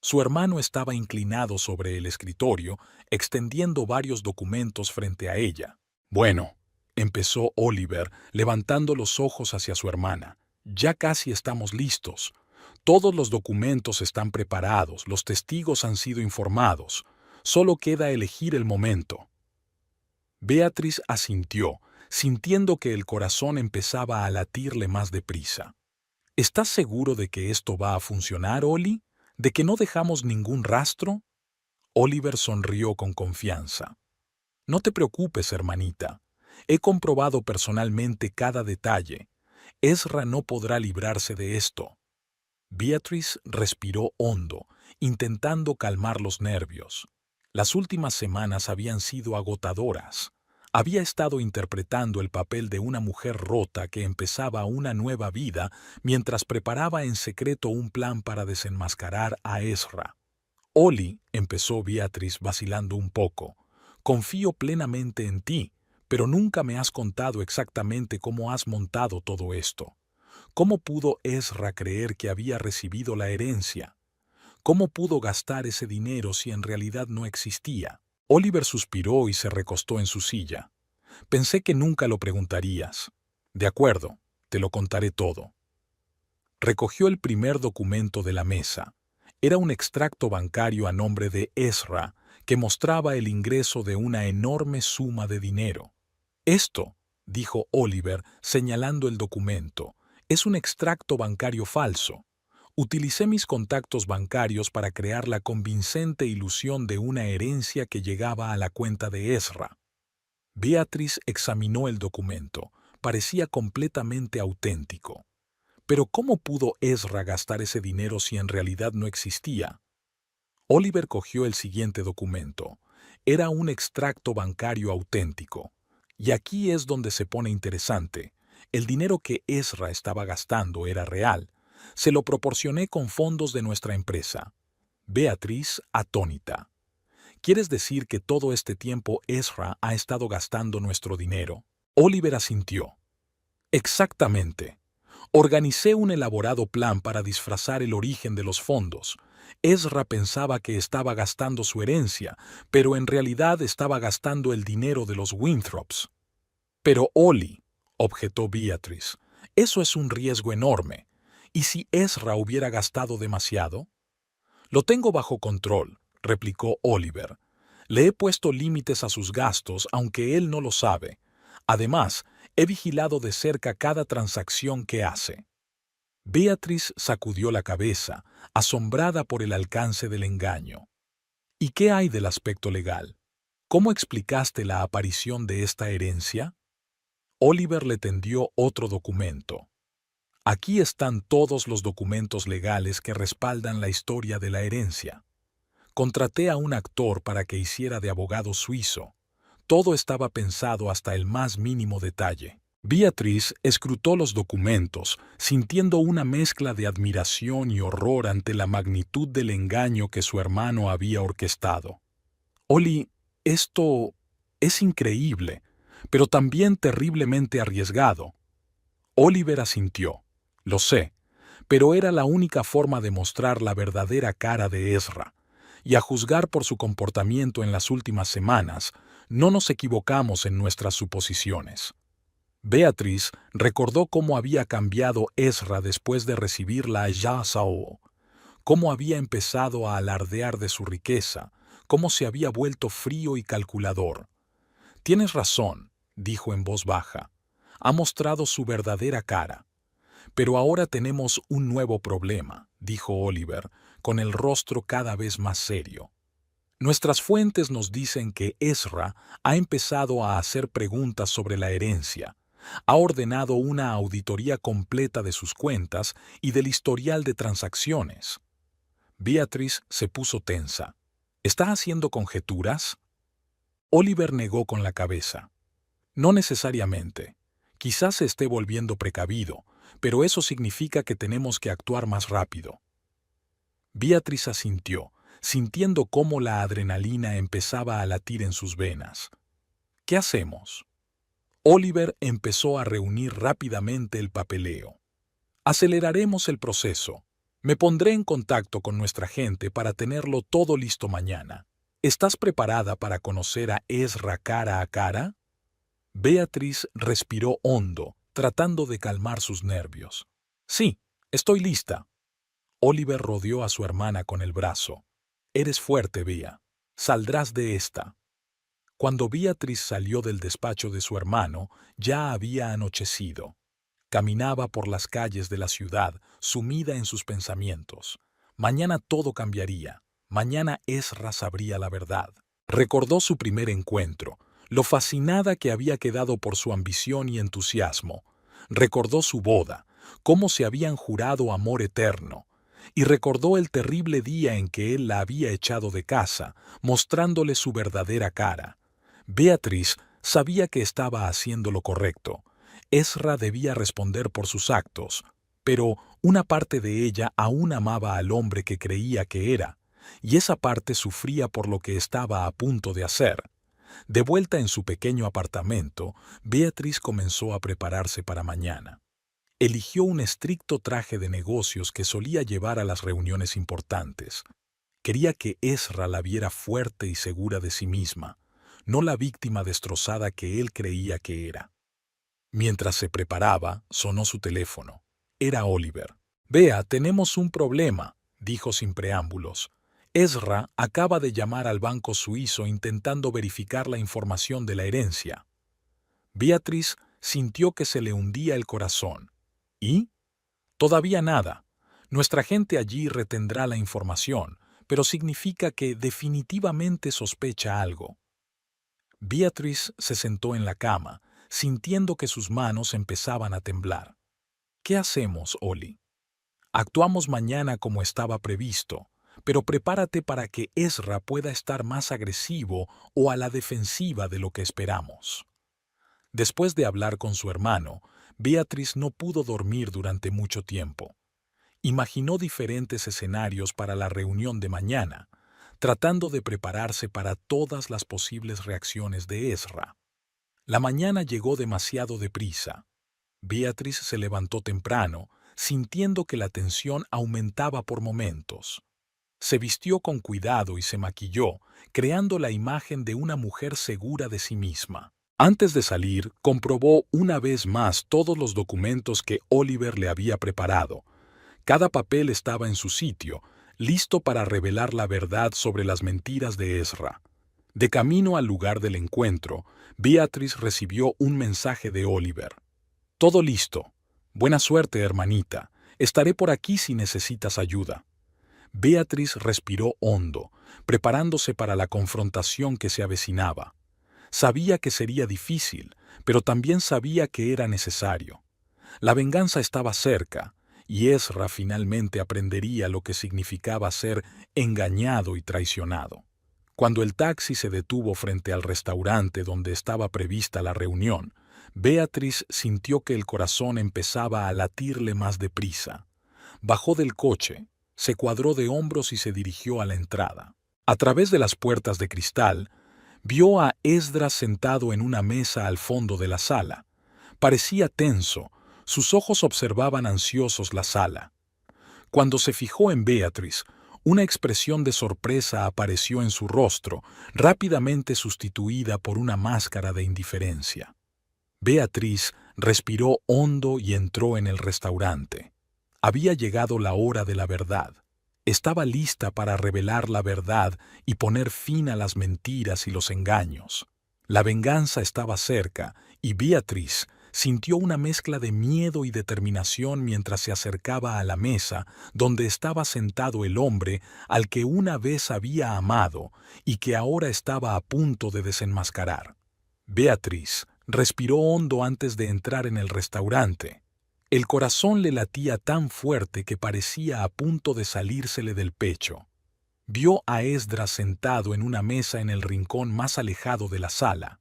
Su hermano estaba inclinado sobre el escritorio, extendiendo varios documentos frente a ella. Bueno, empezó Oliver, levantando los ojos hacia su hermana. Ya casi estamos listos. Todos los documentos están preparados, los testigos han sido informados. Solo queda elegir el momento. Beatriz asintió, sintiendo que el corazón empezaba a latirle más deprisa. ¿Estás seguro de que esto va a funcionar, Oli? ¿De que no dejamos ningún rastro? Oliver sonrió con confianza. No te preocupes, hermanita. He comprobado personalmente cada detalle. Ezra no podrá librarse de esto. Beatriz respiró hondo, intentando calmar los nervios. Las últimas semanas habían sido agotadoras. Había estado interpretando el papel de una mujer rota que empezaba una nueva vida mientras preparaba en secreto un plan para desenmascarar a Ezra. Oli, empezó Beatriz vacilando un poco, confío plenamente en ti, pero nunca me has contado exactamente cómo has montado todo esto. ¿Cómo pudo Ezra creer que había recibido la herencia? ¿Cómo pudo gastar ese dinero si en realidad no existía? Oliver suspiró y se recostó en su silla. Pensé que nunca lo preguntarías. De acuerdo, te lo contaré todo. Recogió el primer documento de la mesa. Era un extracto bancario a nombre de Ezra que mostraba el ingreso de una enorme suma de dinero. Esto, dijo Oliver señalando el documento, es un extracto bancario falso. Utilicé mis contactos bancarios para crear la convincente ilusión de una herencia que llegaba a la cuenta de Ezra. Beatriz examinó el documento. Parecía completamente auténtico. Pero ¿cómo pudo Ezra gastar ese dinero si en realidad no existía? Oliver cogió el siguiente documento. Era un extracto bancario auténtico. Y aquí es donde se pone interesante. El dinero que Ezra estaba gastando era real. Se lo proporcioné con fondos de nuestra empresa. Beatriz, atónita. ¿Quieres decir que todo este tiempo Ezra ha estado gastando nuestro dinero? Oliver asintió. Exactamente. Organicé un elaborado plan para disfrazar el origen de los fondos. Ezra pensaba que estaba gastando su herencia, pero en realidad estaba gastando el dinero de los Winthrops. Pero Oli, objetó Beatriz, eso es un riesgo enorme. ¿Y si Ezra hubiera gastado demasiado? Lo tengo bajo control, replicó Oliver. Le he puesto límites a sus gastos, aunque él no lo sabe. Además, he vigilado de cerca cada transacción que hace. Beatriz sacudió la cabeza, asombrada por el alcance del engaño. ¿Y qué hay del aspecto legal? ¿Cómo explicaste la aparición de esta herencia? Oliver le tendió otro documento. Aquí están todos los documentos legales que respaldan la historia de la herencia. Contraté a un actor para que hiciera de abogado suizo. Todo estaba pensado hasta el más mínimo detalle. Beatriz escrutó los documentos, sintiendo una mezcla de admiración y horror ante la magnitud del engaño que su hermano había orquestado. Oli, esto es increíble, pero también terriblemente arriesgado. Oliver asintió. Lo sé, pero era la única forma de mostrar la verdadera cara de Ezra. Y a juzgar por su comportamiento en las últimas semanas, no nos equivocamos en nuestras suposiciones. Beatriz recordó cómo había cambiado Ezra después de recibir la Yazao, cómo había empezado a alardear de su riqueza, cómo se había vuelto frío y calculador. Tienes razón, dijo en voz baja. Ha mostrado su verdadera cara. Pero ahora tenemos un nuevo problema, dijo Oliver, con el rostro cada vez más serio. Nuestras fuentes nos dicen que Ezra ha empezado a hacer preguntas sobre la herencia. Ha ordenado una auditoría completa de sus cuentas y del historial de transacciones. Beatriz se puso tensa. ¿Está haciendo conjeturas? Oliver negó con la cabeza. No necesariamente. Quizás se esté volviendo precavido, pero eso significa que tenemos que actuar más rápido. Beatriz asintió, sintiendo cómo la adrenalina empezaba a latir en sus venas. ¿Qué hacemos? Oliver empezó a reunir rápidamente el papeleo. Aceleraremos el proceso. Me pondré en contacto con nuestra gente para tenerlo todo listo mañana. ¿Estás preparada para conocer a Ezra cara a cara? Beatriz respiró hondo, tratando de calmar sus nervios. Sí, estoy lista. Oliver rodeó a su hermana con el brazo. Eres fuerte, Bea. Saldrás de esta. Cuando Beatriz salió del despacho de su hermano, ya había anochecido. Caminaba por las calles de la ciudad, sumida en sus pensamientos. Mañana todo cambiaría. Mañana Ezra sabría la verdad. Recordó su primer encuentro, lo fascinada que había quedado por su ambición y entusiasmo. Recordó su boda, cómo se habían jurado amor eterno. Y recordó el terrible día en que él la había echado de casa, mostrándole su verdadera cara. Beatriz sabía que estaba haciendo lo correcto. Ezra debía responder por sus actos, pero una parte de ella aún amaba al hombre que creía que era, y esa parte sufría por lo que estaba a punto de hacer. De vuelta en su pequeño apartamento, Beatriz comenzó a prepararse para mañana. Eligió un estricto traje de negocios que solía llevar a las reuniones importantes. Quería que Ezra la viera fuerte y segura de sí misma, no la víctima destrozada que él creía que era. Mientras se preparaba, sonó su teléfono. Era Oliver. «Bea, tenemos un problema», dijo sin preámbulos. Ezra acaba de llamar al banco suizo intentando verificar la información de la herencia. Beatriz sintió que se le hundía el corazón. ¿Y? Todavía nada. Nuestra gente allí retendrá la información, pero significa que definitivamente sospecha algo. Beatriz se sentó en la cama, sintiendo que sus manos empezaban a temblar. ¿Qué hacemos, Oli? Actuamos mañana como estaba previsto, pero prepárate para que Ezra pueda estar más agresivo o a la defensiva de lo que esperamos. Después de hablar con su hermano, Beatriz no pudo dormir durante mucho tiempo. Imaginó diferentes escenarios para la reunión de mañana, tratando de prepararse para todas las posibles reacciones de Ezra. La mañana llegó demasiado deprisa. Beatriz se levantó temprano, sintiendo que la tensión aumentaba por momentos. Se vistió con cuidado y se maquilló, creando la imagen de una mujer segura de sí misma. Antes de salir, comprobó una vez más todos los documentos que Oliver le había preparado. Cada papel estaba en su sitio, listo para revelar la verdad sobre las mentiras de Ezra. De camino al lugar del encuentro, Beatriz recibió un mensaje de Oliver. «Todo listo. Buena suerte, hermanita. Estaré por aquí si necesitas ayuda». Beatriz respiró hondo, preparándose para la confrontación que se avecinaba. Sabía que sería difícil, pero también sabía que era necesario. La venganza estaba cerca, y Ezra finalmente aprendería lo que significaba ser engañado y traicionado. Cuando el taxi se detuvo frente al restaurante donde estaba prevista la reunión, Beatriz sintió que el corazón empezaba a latirle más deprisa. Bajó del coche, se cuadró de hombros y se dirigió a la entrada. A través de las puertas de cristal, vio a Esdras sentado en una mesa al fondo de la sala. Parecía tenso, sus ojos observaban ansiosos la sala. Cuando se fijó en Beatriz, una expresión de sorpresa apareció en su rostro, rápidamente sustituida por una máscara de indiferencia. Beatriz respiró hondo y entró en el restaurante. Había llegado la hora de la verdad. Estaba lista para revelar la verdad y poner fin a las mentiras y los engaños. La venganza estaba cerca y Beatriz sintió una mezcla de miedo y determinación mientras se acercaba a la mesa donde estaba sentado el hombre al que una vez había amado y que ahora estaba a punto de desenmascarar. Beatriz respiró hondo antes de entrar en el restaurante. El corazón le latía tan fuerte que parecía a punto de salírsele del pecho. Vio a Esdras sentado en una mesa en el rincón más alejado de la sala.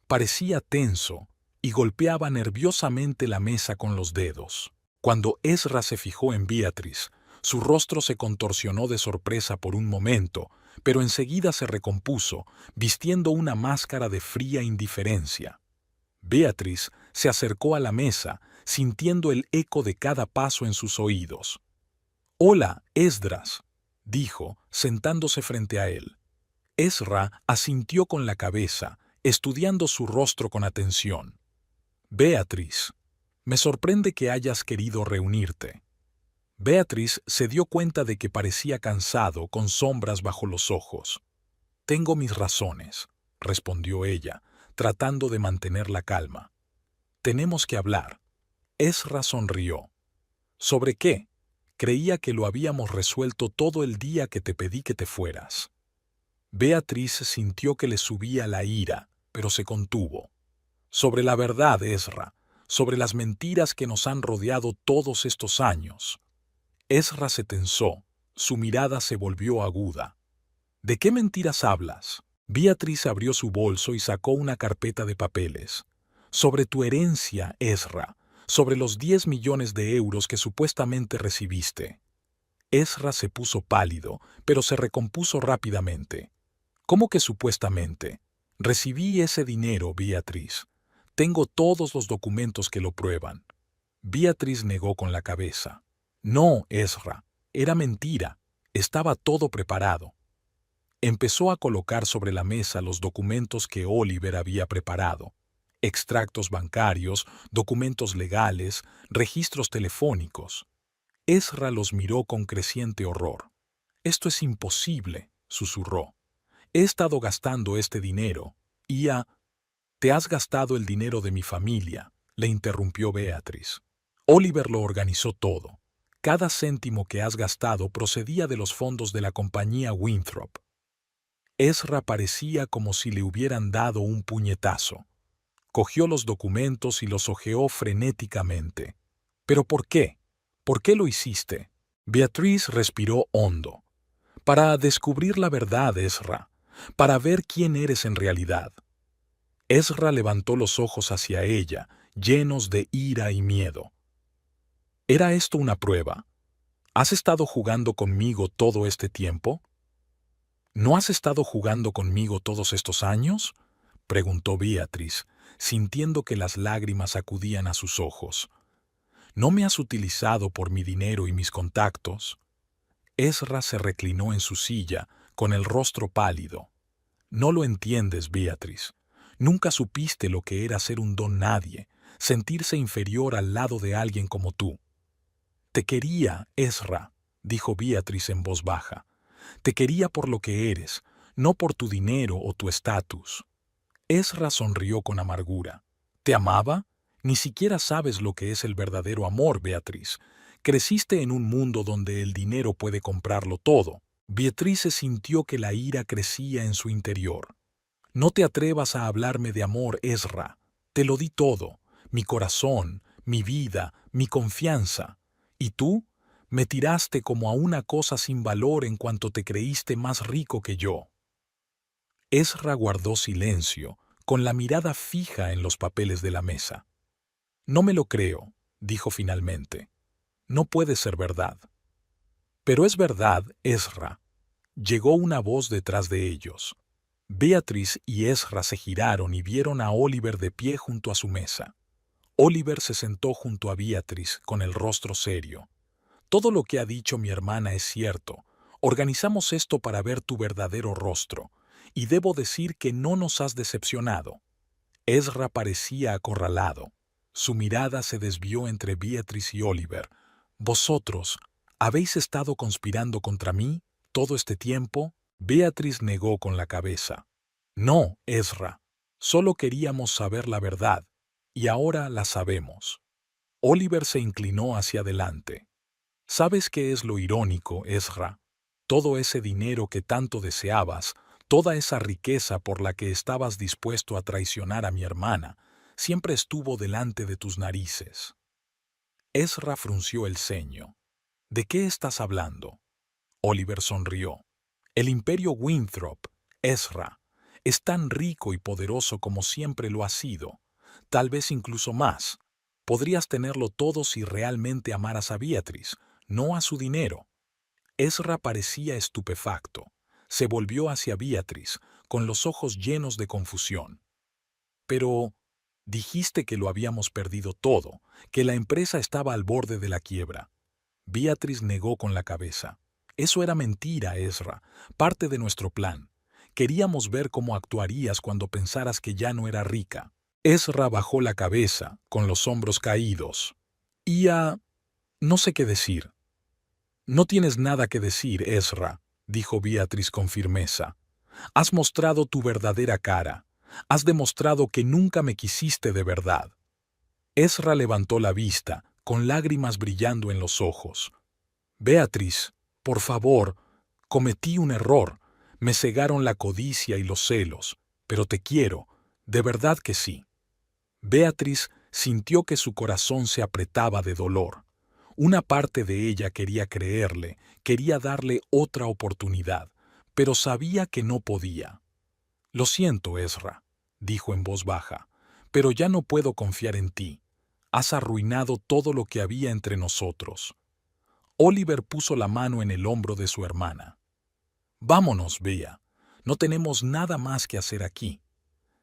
Parecía tenso y golpeaba nerviosamente la mesa con los dedos. Cuando Esdras se fijó en Beatriz, su rostro se contorsionó de sorpresa por un momento, pero enseguida se recompuso, vistiendo una máscara de fría indiferencia. Beatriz se acercó a la mesa, sintiendo el eco de cada paso en sus oídos. «Hola, Esdras», dijo, sentándose frente a él. Ezra asintió con la cabeza, estudiando su rostro con atención. «Beatriz, me sorprende que hayas querido reunirte». Beatriz se dio cuenta de que parecía cansado, con sombras bajo los ojos. «Tengo mis razones», respondió ella, tratando de mantener la calma. «Tenemos que hablar». Ezra sonrió. «¿Sobre qué? Creía que lo habíamos resuelto todo el día que te pedí que te fueras». Beatriz sintió que le subía la ira, pero se contuvo. «Sobre la verdad, Ezra, sobre las mentiras que nos han rodeado todos estos años». Ezra se tensó, su mirada se volvió aguda. «¿De qué mentiras hablas?» Beatriz abrió su bolso y sacó una carpeta de papeles. «Sobre tu herencia, Ezra, sobre los 10 millones de euros que supuestamente recibiste». Ezra se puso pálido, pero se recompuso rápidamente. «¿Cómo que supuestamente? Recibí ese dinero, Beatriz. Tengo todos los documentos que lo prueban». Beatriz negó con la cabeza. «No, Ezra, era mentira. Estaba todo preparado». Empezó a colocar sobre la mesa los documentos que Oliver había preparado. Extractos bancarios, documentos legales, registros telefónicos. Ezra los miró con creciente horror. «Esto es imposible», susurró. «He estado gastando este dinero, y «Te has gastado el dinero de mi familia», le interrumpió Beatriz. «Oliver lo organizó todo. Cada céntimo que has gastado procedía de los fondos de la compañía Winthrop». Ezra parecía como si le hubieran dado un puñetazo. Cogió los documentos y los hojeó frenéticamente. «¿Pero por qué? ¿Por qué lo hiciste?» Beatriz respiró hondo. «Para descubrir la verdad, Ezra. Para ver quién eres en realidad». Ezra levantó los ojos hacia ella, llenos de ira y miedo. «¿Era esto una prueba? ¿Has estado jugando conmigo todo este tiempo?» «¿No has estado jugando conmigo todos estos años?», preguntó Beatriz, sintiendo que las lágrimas acudían a sus ojos. «¿No me has utilizado por mi dinero y mis contactos?» Ezra se reclinó en su silla, con el rostro pálido. «No lo entiendes, Beatriz. Nunca supiste lo que era ser un don nadie, sentirse inferior al lado de alguien como tú». «Te quería, Ezra», dijo Beatriz en voz baja. «Te quería por lo que eres, no por tu dinero o tu estatus». Ezra sonrió con amargura. «¿Te amaba? Ni siquiera sabes lo que es el verdadero amor, Beatriz. Creciste en un mundo donde el dinero puede comprarlo todo». Beatriz se sintió que la ira crecía en su interior. «No te atrevas a hablarme de amor, Ezra. Te lo di todo, mi corazón, mi vida, mi confianza. ¿Y tú? Me tiraste como a una cosa sin valor en cuanto te creíste más rico que yo». Ezra guardó silencio, con la mirada fija en los papeles de la mesa. «No me lo creo», dijo finalmente. «No puede ser verdad». «Pero es verdad, Ezra». Llegó una voz detrás de ellos. Beatriz y Ezra se giraron y vieron a Oliver de pie junto a su mesa. Oliver se sentó junto a Beatriz con el rostro serio. «Todo lo que ha dicho mi hermana es cierto. Organizamos esto para ver tu verdadero rostro, y debo decir que no nos has decepcionado». Ezra parecía acorralado. Su mirada se desvió entre Beatriz y Oliver. «¿Vosotros habéis estado conspirando contra mí todo este tiempo?» Beatriz negó con la cabeza. «No, Ezra. Solo queríamos saber la verdad, y ahora la sabemos». Oliver se inclinó hacia adelante. «¿Sabes qué es lo irónico, Ezra? Todo ese dinero que tanto deseabas, toda esa riqueza por la que estabas dispuesto a traicionar a mi hermana, siempre estuvo delante de tus narices». Ezra frunció el ceño. «¿De qué estás hablando?» Oliver sonrió. El imperio Winthrop, Ezra, es tan rico y poderoso como siempre lo ha sido, tal vez incluso más. Podrías tenerlo todo si realmente amaras a Beatrice, no a su dinero. Ezra parecía estupefacto. Se volvió hacia Beatrice, con los ojos llenos de confusión. Pero dijiste que lo habíamos perdido todo, que la empresa estaba al borde de la quiebra. Beatrice negó con la cabeza. Eso era mentira, Ezra, parte de nuestro plan. Queríamos ver cómo actuarías cuando pensaras que ya no era rica. Ezra bajó la cabeza, con los hombros caídos. No sé qué decir. No tienes nada que decir, Ezra, dijo Beatrice con firmeza. Has mostrado tu verdadera cara. Has demostrado que nunca me quisiste de verdad. Ezra levantó la vista, con lágrimas brillando en los ojos. Beatrice, por favor, cometí un error. Me cegaron la codicia y los celos, pero te quiero, de verdad que sí. Beatrice sintió que su corazón se apretaba de dolor. Una parte de ella quería creerle, quería darle otra oportunidad, pero sabía que no podía. Lo siento, Ezra, dijo en voz baja, pero ya no puedo confiar en ti. Has arruinado todo lo que había entre nosotros. Oliver puso la mano en el hombro de su hermana. Vámonos, Bea. No tenemos nada más que hacer aquí.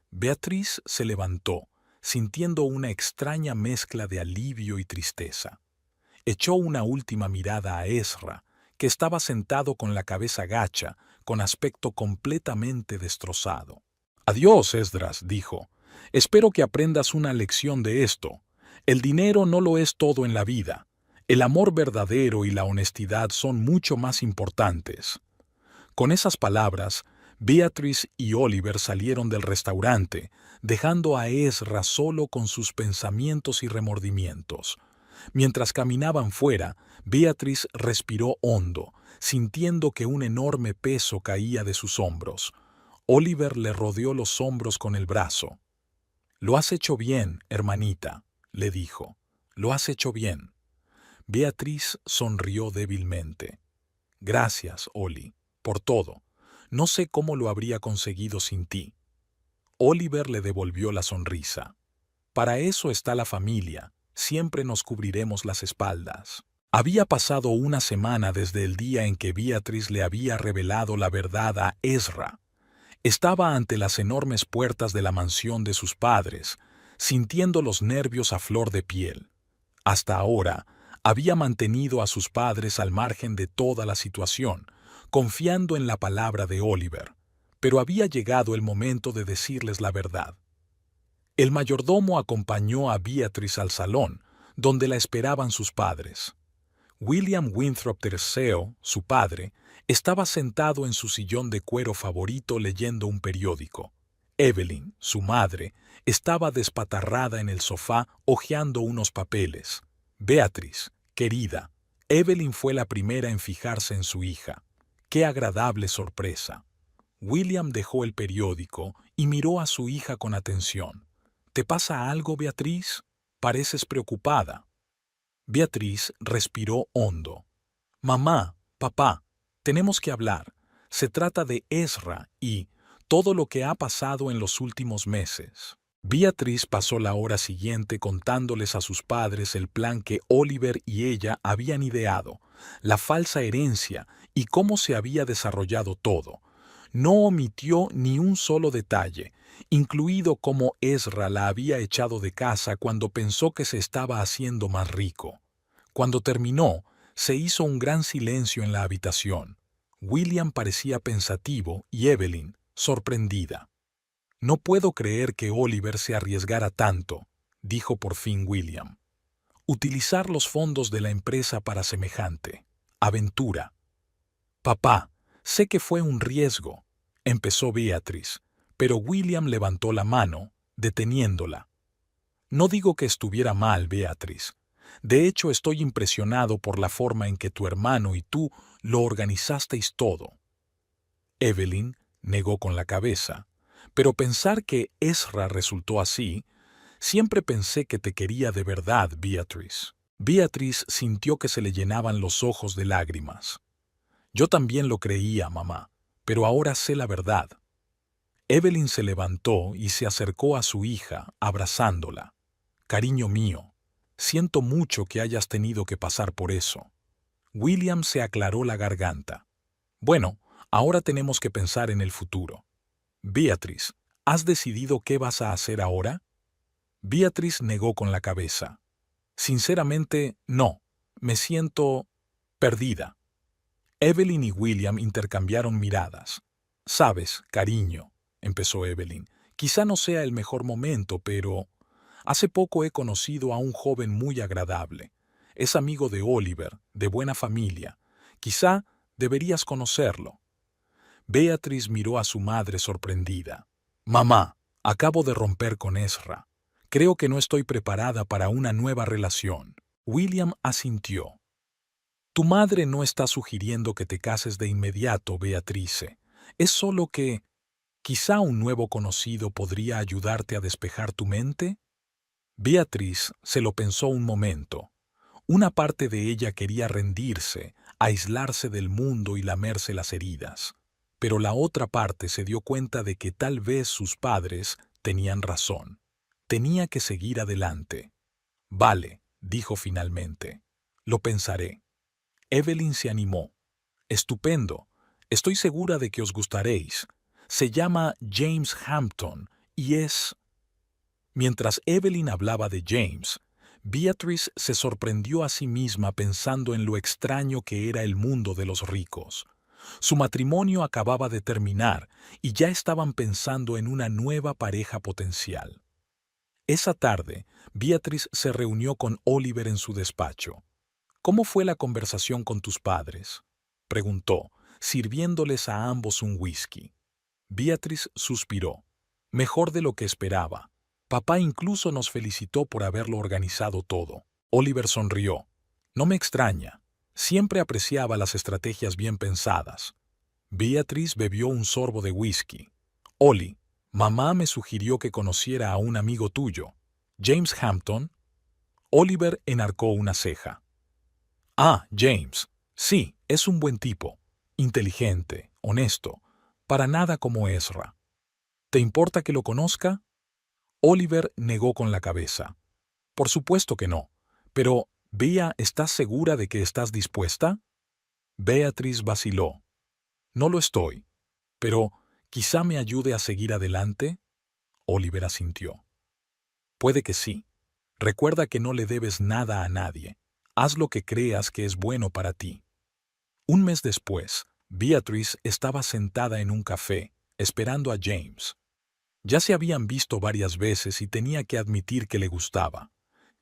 Beatrice se levantó, sintiendo una extraña mezcla de alivio y tristeza. Echó una última mirada a Ezra, que estaba sentado con la cabeza gacha, con aspecto completamente destrozado. Adiós, Esdras, dijo. Espero que aprendas una lección de esto. El dinero no lo es todo en la vida. El amor verdadero y la honestidad son mucho más importantes. Con esas palabras, Beatrice y Oliver salieron del restaurante, dejando a Ezra solo con sus pensamientos y remordimientos. Mientras caminaban fuera, Beatrice respiró hondo, sintiendo que un enorme peso caía de sus hombros. Oliver le rodeó los hombros con el brazo. «Lo has hecho bien, hermanita», le dijo. «Lo has hecho bien». Beatrice sonrió débilmente. «Gracias, Oli, por todo. No sé cómo lo habría conseguido sin ti». Oliver le devolvió la sonrisa. «Para eso está la familia. Siempre nos cubriremos las espaldas». Había pasado una semana desde el día en que Beatrice le había revelado la verdad a Ezra. Estaba ante las enormes puertas de la mansión de sus padres, sintiendo los nervios a flor de piel. Hasta ahora, había mantenido a sus padres al margen de toda la situación, confiando en la palabra de Oliver, pero había llegado el momento de decirles la verdad. El mayordomo acompañó a Beatrice al salón, donde la esperaban sus padres. William Winthrop III, su padre, estaba sentado en su sillón de cuero favorito leyendo un periódico. Evelyn, su madre, estaba despatarrada en el sofá hojeando unos papeles. Beatrice, querida, Evelyn fue la primera en fijarse en su hija. ¡Qué agradable sorpresa! William dejó el periódico y miró a su hija con atención. ¿Te pasa algo, Beatrice? Pareces preocupada. Beatrice respiró hondo. Mamá, papá, tenemos que hablar. Se trata de Ezra y todo lo que ha pasado en los últimos meses. Beatrice pasó la hora siguiente contándoles a sus padres el plan que Oliver y ella habían ideado, la falsa herencia y cómo se había desarrollado todo. No omitió ni un solo detalle, incluido cómo Ezra la había echado de casa cuando pensó que se estaba haciendo más rico. Cuando terminó, se hizo un gran silencio en la habitación. William parecía pensativo y Evelyn, sorprendida. «No puedo creer que Oliver se arriesgara tanto», dijo por fin William. «Utilizar los fondos de la empresa para semejante aventura». «Papá, sé que fue un riesgo», empezó Beatrice, pero William levantó la mano, deteniéndola. «No digo que estuviera mal, Beatrice. De hecho, estoy impresionado por la forma en que tu hermano y tú lo organizasteis todo». Evelyn negó con la cabeza. «Pero pensar que Ezra resultó así, siempre pensé que te quería de verdad, Beatrice». Beatrice sintió que se le llenaban los ojos de lágrimas. «Yo también lo creía, mamá. pero ahora sé la verdad. Evelyn se levantó y se acercó a su hija, abrazándola. Cariño mío, siento mucho que hayas tenido que pasar por eso. William se aclaró la garganta. Bueno, ahora tenemos que pensar en el futuro. Beatrice, ¿has decidido qué vas a hacer ahora? Beatrice negó con la cabeza. Sinceramente, no. Me siento perdida. Evelyn y William intercambiaron miradas. Sabes, cariño, empezó Evelyn, quizá no sea el mejor momento, pero hace poco he conocido a un joven muy agradable. Es amigo de Oliver, de buena familia. Quizá deberías conocerlo. Beatrice miró a su madre sorprendida. Mamá, acabo de romper con Ezra. Creo que no estoy preparada para una nueva relación. William asintió. Tu madre no está sugiriendo que te cases de inmediato, Beatrice. Es solo que quizá un nuevo conocido podría ayudarte a despejar tu mente. Beatrice se lo pensó un momento. Una parte de ella quería rendirse, aislarse del mundo y lamerse las heridas. Pero la otra parte se dio cuenta de que tal vez sus padres tenían razón. Tenía que seguir adelante. Vale, dijo finalmente. Lo pensaré. Evelyn se animó. Estupendo. Estoy segura de que os gustaréis. Se llama James Hampton y es... Mientras Evelyn hablaba de James, Beatrice se sorprendió a sí misma pensando en lo extraño que era el mundo de los ricos. Su matrimonio acababa de terminar y ya estaban pensando en una nueva pareja potencial. Esa tarde, Beatrice se reunió con Oliver en su despacho. ¿Cómo fue la conversación con tus padres?, preguntó, sirviéndoles a ambos un whisky. Beatrice suspiró. Mejor de lo que esperaba. Papá incluso nos felicitó por haberlo organizado todo. Oliver sonrió. No me extraña. Siempre apreciaba las estrategias bien pensadas. Beatrice bebió un sorbo de whisky. Oli, mamá me sugirió que conociera a un amigo tuyo. James Hampton. Oliver enarcó una ceja. Ah, James. Sí, es un buen tipo. Inteligente, honesto. Para nada como Ezra. ¿Te importa que lo conozca? Oliver negó con la cabeza. Por supuesto que no. Pero, Bea, ¿estás segura de que estás dispuesta? Beatrice vaciló. No lo estoy. Pero, ¿quizá me ayude a seguir adelante? Oliver asintió. Puede que sí. Recuerda que no le debes nada a nadie. Haz lo que creas que es bueno para ti. Un mes después, Beatrice estaba sentada en un café, esperando a James. Ya se habían visto varias veces y tenía que admitir que le gustaba.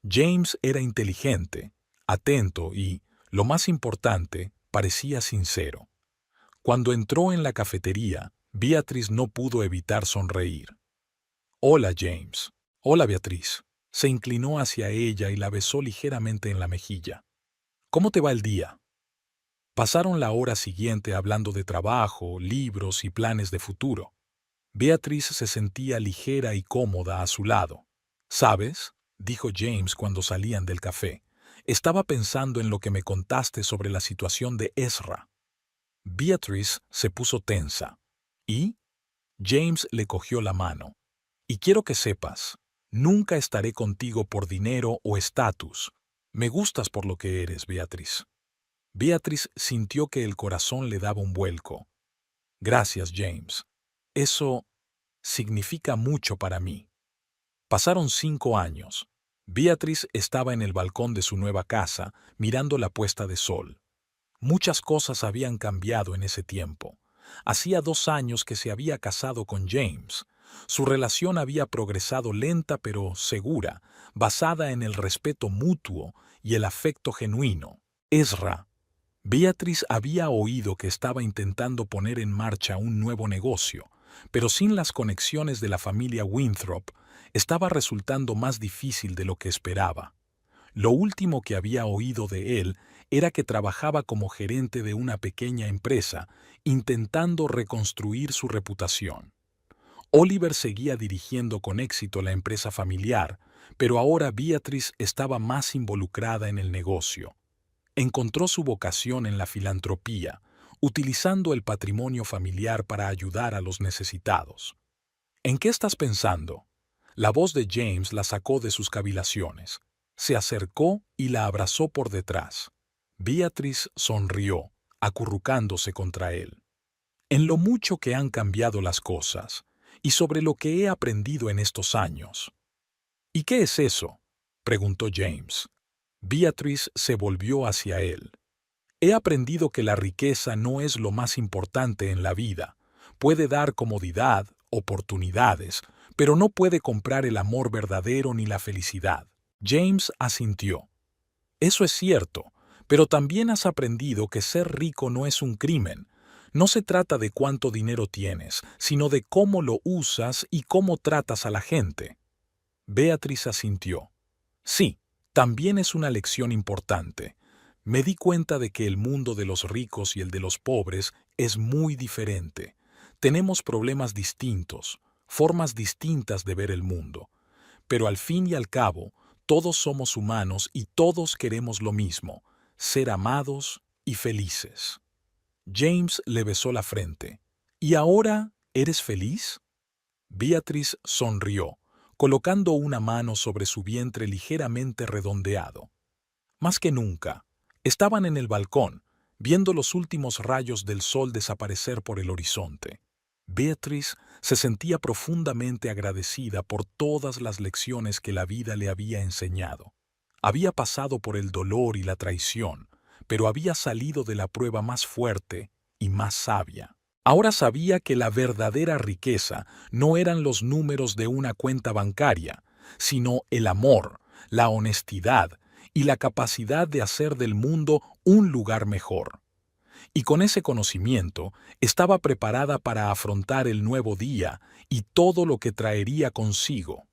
James era inteligente, atento y, lo más importante, parecía sincero. Cuando entró en la cafetería, Beatrice no pudo evitar sonreír. Hola, James. Hola, Beatrice. Se inclinó hacia ella y la besó ligeramente en la mejilla. ¿Cómo te va el día? Pasaron la hora siguiente hablando de trabajo, libros y planes de futuro. Beatrice se sentía ligera y cómoda a su lado. ¿Sabes?, dijo James cuando salían del café. Estaba pensando en lo que me contaste sobre la situación de Ezra. Beatrice se puso tensa. ¿Y? James le cogió la mano. Y quiero que sepas, nunca estaré contigo por dinero o estatus. Me gustas por lo que eres, Beatrice. Beatrice sintió que el corazón le daba un vuelco. Gracias, James. Eso significa mucho para mí. Pasaron 5 años. Beatrice estaba en el balcón de su nueva casa, mirando la puesta de sol. Muchas cosas habían cambiado en ese tiempo. Hacía 2 años que se había casado con James. Su relación había progresado lenta pero segura, basada en el respeto mutuo y el afecto genuino. Ezra. Beatrice había oído que estaba intentando poner en marcha un nuevo negocio, pero sin las conexiones de la familia Winthrop, estaba resultando más difícil de lo que esperaba. Lo último que había oído de él era que trabajaba como gerente de una pequeña empresa, intentando reconstruir su reputación. Oliver seguía dirigiendo con éxito la empresa familiar, pero ahora Beatrice estaba más involucrada en el negocio. Encontró su vocación en la filantropía, utilizando el patrimonio familiar para ayudar a los necesitados. ¿En qué estás pensando? La voz de James la sacó de sus cavilaciones. Se acercó y la abrazó por detrás. Beatrice sonrió, acurrucándose contra él. En lo mucho que han cambiado las cosas, y sobre lo que he aprendido en estos años. ¿Y qué es eso?, preguntó James. Beatrice se volvió hacia él. He aprendido que la riqueza no es lo más importante en la vida. Puede dar comodidad, oportunidades, pero no puede comprar el amor verdadero ni la felicidad. James asintió. Eso es cierto, pero también has aprendido que ser rico no es un crimen. No se trata de cuánto dinero tienes, sino de cómo lo usas y cómo tratas a la gente. Beatrice asintió. Sí, también es una lección importante. Me di cuenta de que el mundo de los ricos y el de los pobres es muy diferente. Tenemos problemas distintos, formas distintas de ver el mundo. Pero al fin y al cabo, todos somos humanos y todos queremos lo mismo, ser amados y felices. James le besó la frente. ¿Y ahora eres feliz? Beatrice sonrió, colocando una mano sobre su vientre ligeramente redondeado. Más que nunca, estaban en el balcón, viendo los últimos rayos del sol desaparecer por el horizonte. Beatrice se sentía profundamente agradecida por todas las lecciones que la vida le había enseñado. Había pasado por el dolor y la traición, pero había salido de la prueba más fuerte y más sabia. Ahora sabía que la verdadera riqueza no eran los números de una cuenta bancaria, sino el amor, la honestidad y la capacidad de hacer del mundo un lugar mejor. Y con ese conocimiento estaba preparada para afrontar el nuevo día y todo lo que traería consigo.